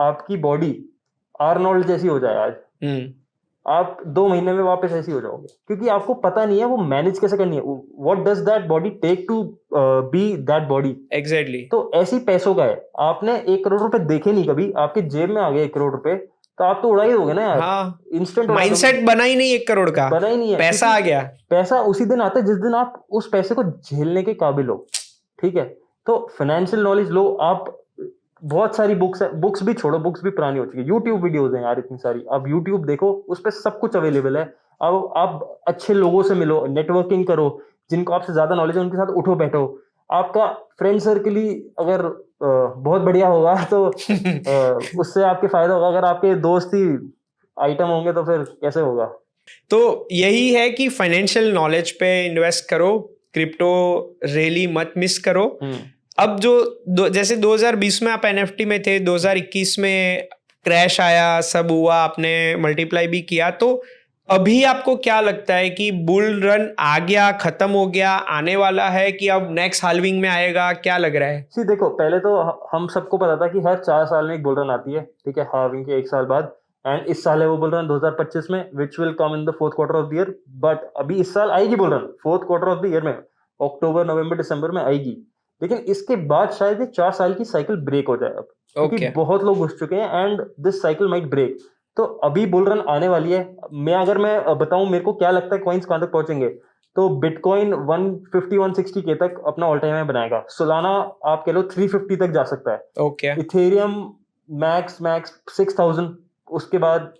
आपकी बॉडी आर्नोल्ड जैसी हो जाए आज, आप 2 महीने में वापस ऐसी हो जाओगे, क्योंकि आपको पता नहीं है वो मैनेज कैसे करनी है। What does that body take to be that body. Exactly. तो ऐसी पैसों का है, आपने 1 करोड़ रुपए देखे नहीं कभी, आपके जेब में आ गए 1 करोड़ रुपए, तो आप तो उड़ा ही दोगे ना यार। हाँ, इंस्टेंट माइंडसेट बना ही नहीं 1 करोड़ का, बना ही नहीं है, पैसा आ गया। पैसा उसी दिन आता है जिस दिन आप उस पैसे को झेलने के काबिल हो। ठीक है, तो फाइनेंशियल नॉलेज लो आप। बहुत सारी बुक्स भी छोड़ो, बुक्स भी पुरानी हो चुकी है, यूट्यूब वीडियोस हैं यार इतनी सारी, आप यूट्यूब देखो, उस पर सब कुछ अवेलेबल है। अब आप अच्छे लोगों से मिलो, नेटवर्किंग करो, जिनको आपसे ज्यादा नॉलेज है उनके साथ उठो बैठो। आपका फ्रेंड सर्कल ही अगर बहुत बढ़िया होगा तो उससे आपके फायदा होगा। अगर आपके दोस्त ही आइटम होंगे तो फिर कैसे होगा? तो यही है कि फाइनेंशियल नॉलेज पे इन्वेस्ट करो, क्रिप्टो रियली मत मिस करो। अब जैसे 2020 में आप एनएफटी में थे, 2021 में क्रैश आया, सब हुआ, आपने मल्टीप्लाई भी किया, तो अभी आपको क्या लगता है कि बुल रन आ गया, खत्म हो गया, आने वाला है, कि अब नेक्स्ट हाल्विंग में आएगा? क्या लग रहा है? सी देखो, पहले तो हम सबको पता था कि हर 4 साल में एक बुल रन आती है, ठीक है, हाल्विंग के 1 साल बाद। एंड इस साल है वो बुल रन 2025 में, which will come in the 4th quarter of the year. But अभी इस साल आएगी bull run 4th quarter of the year में, अक्टूबर नवंबर दिसंबर में आएगी। लेकिन इसके बाद शायद ये 4 साल की साइकिल ब्रेक हो जाए अब, क्योंकि बहुत लोग घुस चुके हैं and this cycle might break. तो अभी बुल रन आने वाली है। अगर मैं बताऊं मेरे को क्या लगता है कॉइन्स कहां तक पहुंचेंगे, तो बिटकॉइन 150-160 के तक अपना ऑल टाइम में बनाएगा। सोलाना आप कह लो 350 तक जा सकता है। ओके। इथेरियम मैक्स 6000, उसके बाद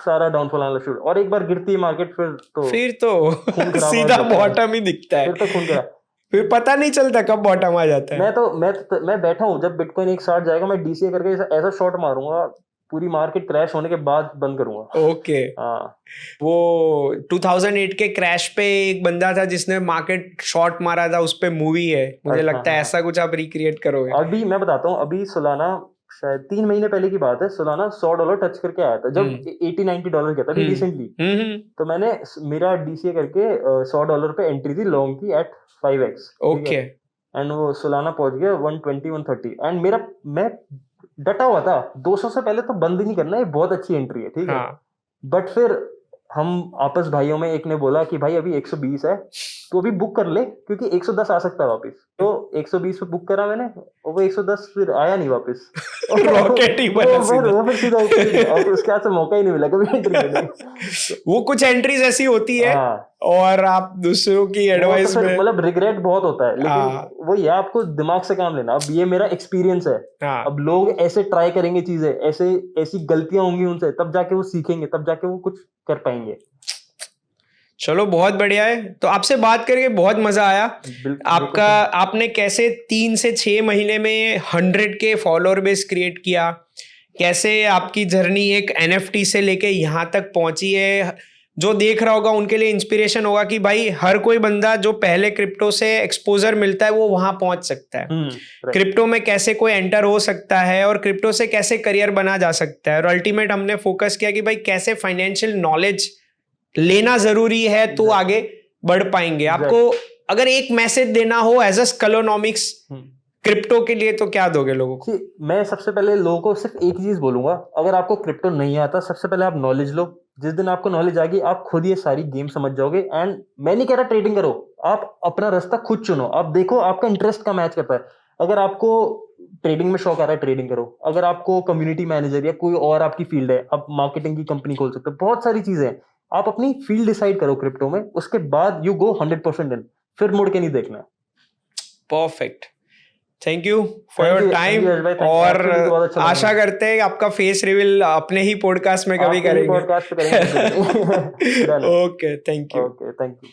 सारा डाउनफॉल आना शुरू, और एक बार गिरती है मार्केट फिर तो सीधा बॉटम ही दिखता है, फिर तो खून खराब, फिर पता नहीं चलता कब बॉटम आ जाता है। मैं बैठा हूँ, जब बिटकॉइन 160 जाएगा मैं डीसीए करके ऐसा शॉट मारूंगा, पूरी मार्केट क्रैश होने के बाद बंद करूंगा। ओके। हाँ, वो 2008 के क्रैश पे एक बंदा था जिसने मार्केट शॉट मारा था, उस पे मूवी है, मुझे लगता है ऐसा कुछ आप रिक्रिएट करोगे। अभी मैं बताता हूँ, अभी सोलाना शायद 3 महीने पहले की बात है, सोलाना $100 टच करके आया था, जब $80-90 गया था अभी रिसेंटली। तो मैंने मेरा डीसीए करके $100 पे एंट्री थी लॉन्ग की एट 5x। ओके। एंड वो सोलाना पहुंच गया 120-130, एंड मैं डटा हुआ था 200 से पहले तो बंद ही नहीं करना, ये बहुत अच्छी एंट्री है, ठीक है। बट फिर हम आपस भाइयों में एक ने बोला कि भाई अभी 120 है तो अभी बुक कर ले, क्योंकि 110 आ सकता है वापस। तो 120 पे बुक करा मैंने, और वो 110 फिर आया नहीं वापस। रॉकेट ही बना सीधा। वो फिर सीधा और उसके बाद से मौका ही नहीं मिला कभी एंट्री करने का। वो कुछ एंट्रीज ऐसी होती है और आप दूसरों की एडवाइस में मतलब रिग्रेट बहुत होता है, लेकिन वो ये आपको दिमाग से काम लेना। अब ये मेरा एक्सपीरियंस है, अब लोग ऐसे ट्राई करेंगे चीजें, ऐसी गलतियां होंगी उनसे, तब जाके वो सीखेंगे, तब जाके वो कुछ कर पाएंगे। चलो बहुत बढ़िया है। तो आपसे बात करके बहुत मजा आया। आपने कैसे 3 से 6 महीने में 100K फॉलोअर बेस क्रिएट किया, कैसे आपकी जर्नी एक NFT से लेके यहाँ तक पहुंची है, जो देख रहा होगा उनके लिए इंस्पिरेशन होगा कि भाई हर कोई बंदा जो पहले क्रिप्टो से एक्सपोजर मिलता है वो वहां पहुंच सकता है। क्रिप्टो में कैसे कोई एंटर हो सकता है और क्रिप्टो से कैसे करियर बना जा सकता है। और अल्टीमेट हमने फोकस किया कि भाई कैसे फाइनेंशियल नॉलेज लेना जरूरी है तो आगे बढ़ पाएंगे। आपको अगर एक मैसेज देना हो एज अ स्कैलोनॉमिक्स क्रिप्टो के लिए तो क्या दोगे लोगों को? मैं सबसे पहले लोगों को सिर्फ एक चीज बोलूंगा, अगर आपको क्रिप्टो नहीं आता, सबसे पहले आप नॉलेज लो। जिस दिन आपको नॉलेज आ गई, आप खुद ये सारी गेम समझ जाओगे। एंड मैं नहीं कह रहा ट्रेडिंग करो, आप अपना रास्ता खुद चुनो। आप देखो आपका इंटरेस्ट का मैच करता है। अगर आपको ट्रेडिंग में शौक आ रहा है, ट्रेडिंग करो। अगर आपको कम्युनिटी मैनेजर या कोई और आपकी फील्ड है, आप मार्केटिंग की कंपनी खोल सकते हो। बहुत सारी चीजें हैं, आप अपनी फील्ड डिसाइड करो क्रिप्टो में, उसके बाद यू गो 100% इन, फिर मुड़ के नहीं देखना। Perfect, thank you for your time. और आशा करते हैं आपका फेस रिवील अपने ही पॉडकास्ट में कभी करेंगे। Okay, thank you. Okay, thank you.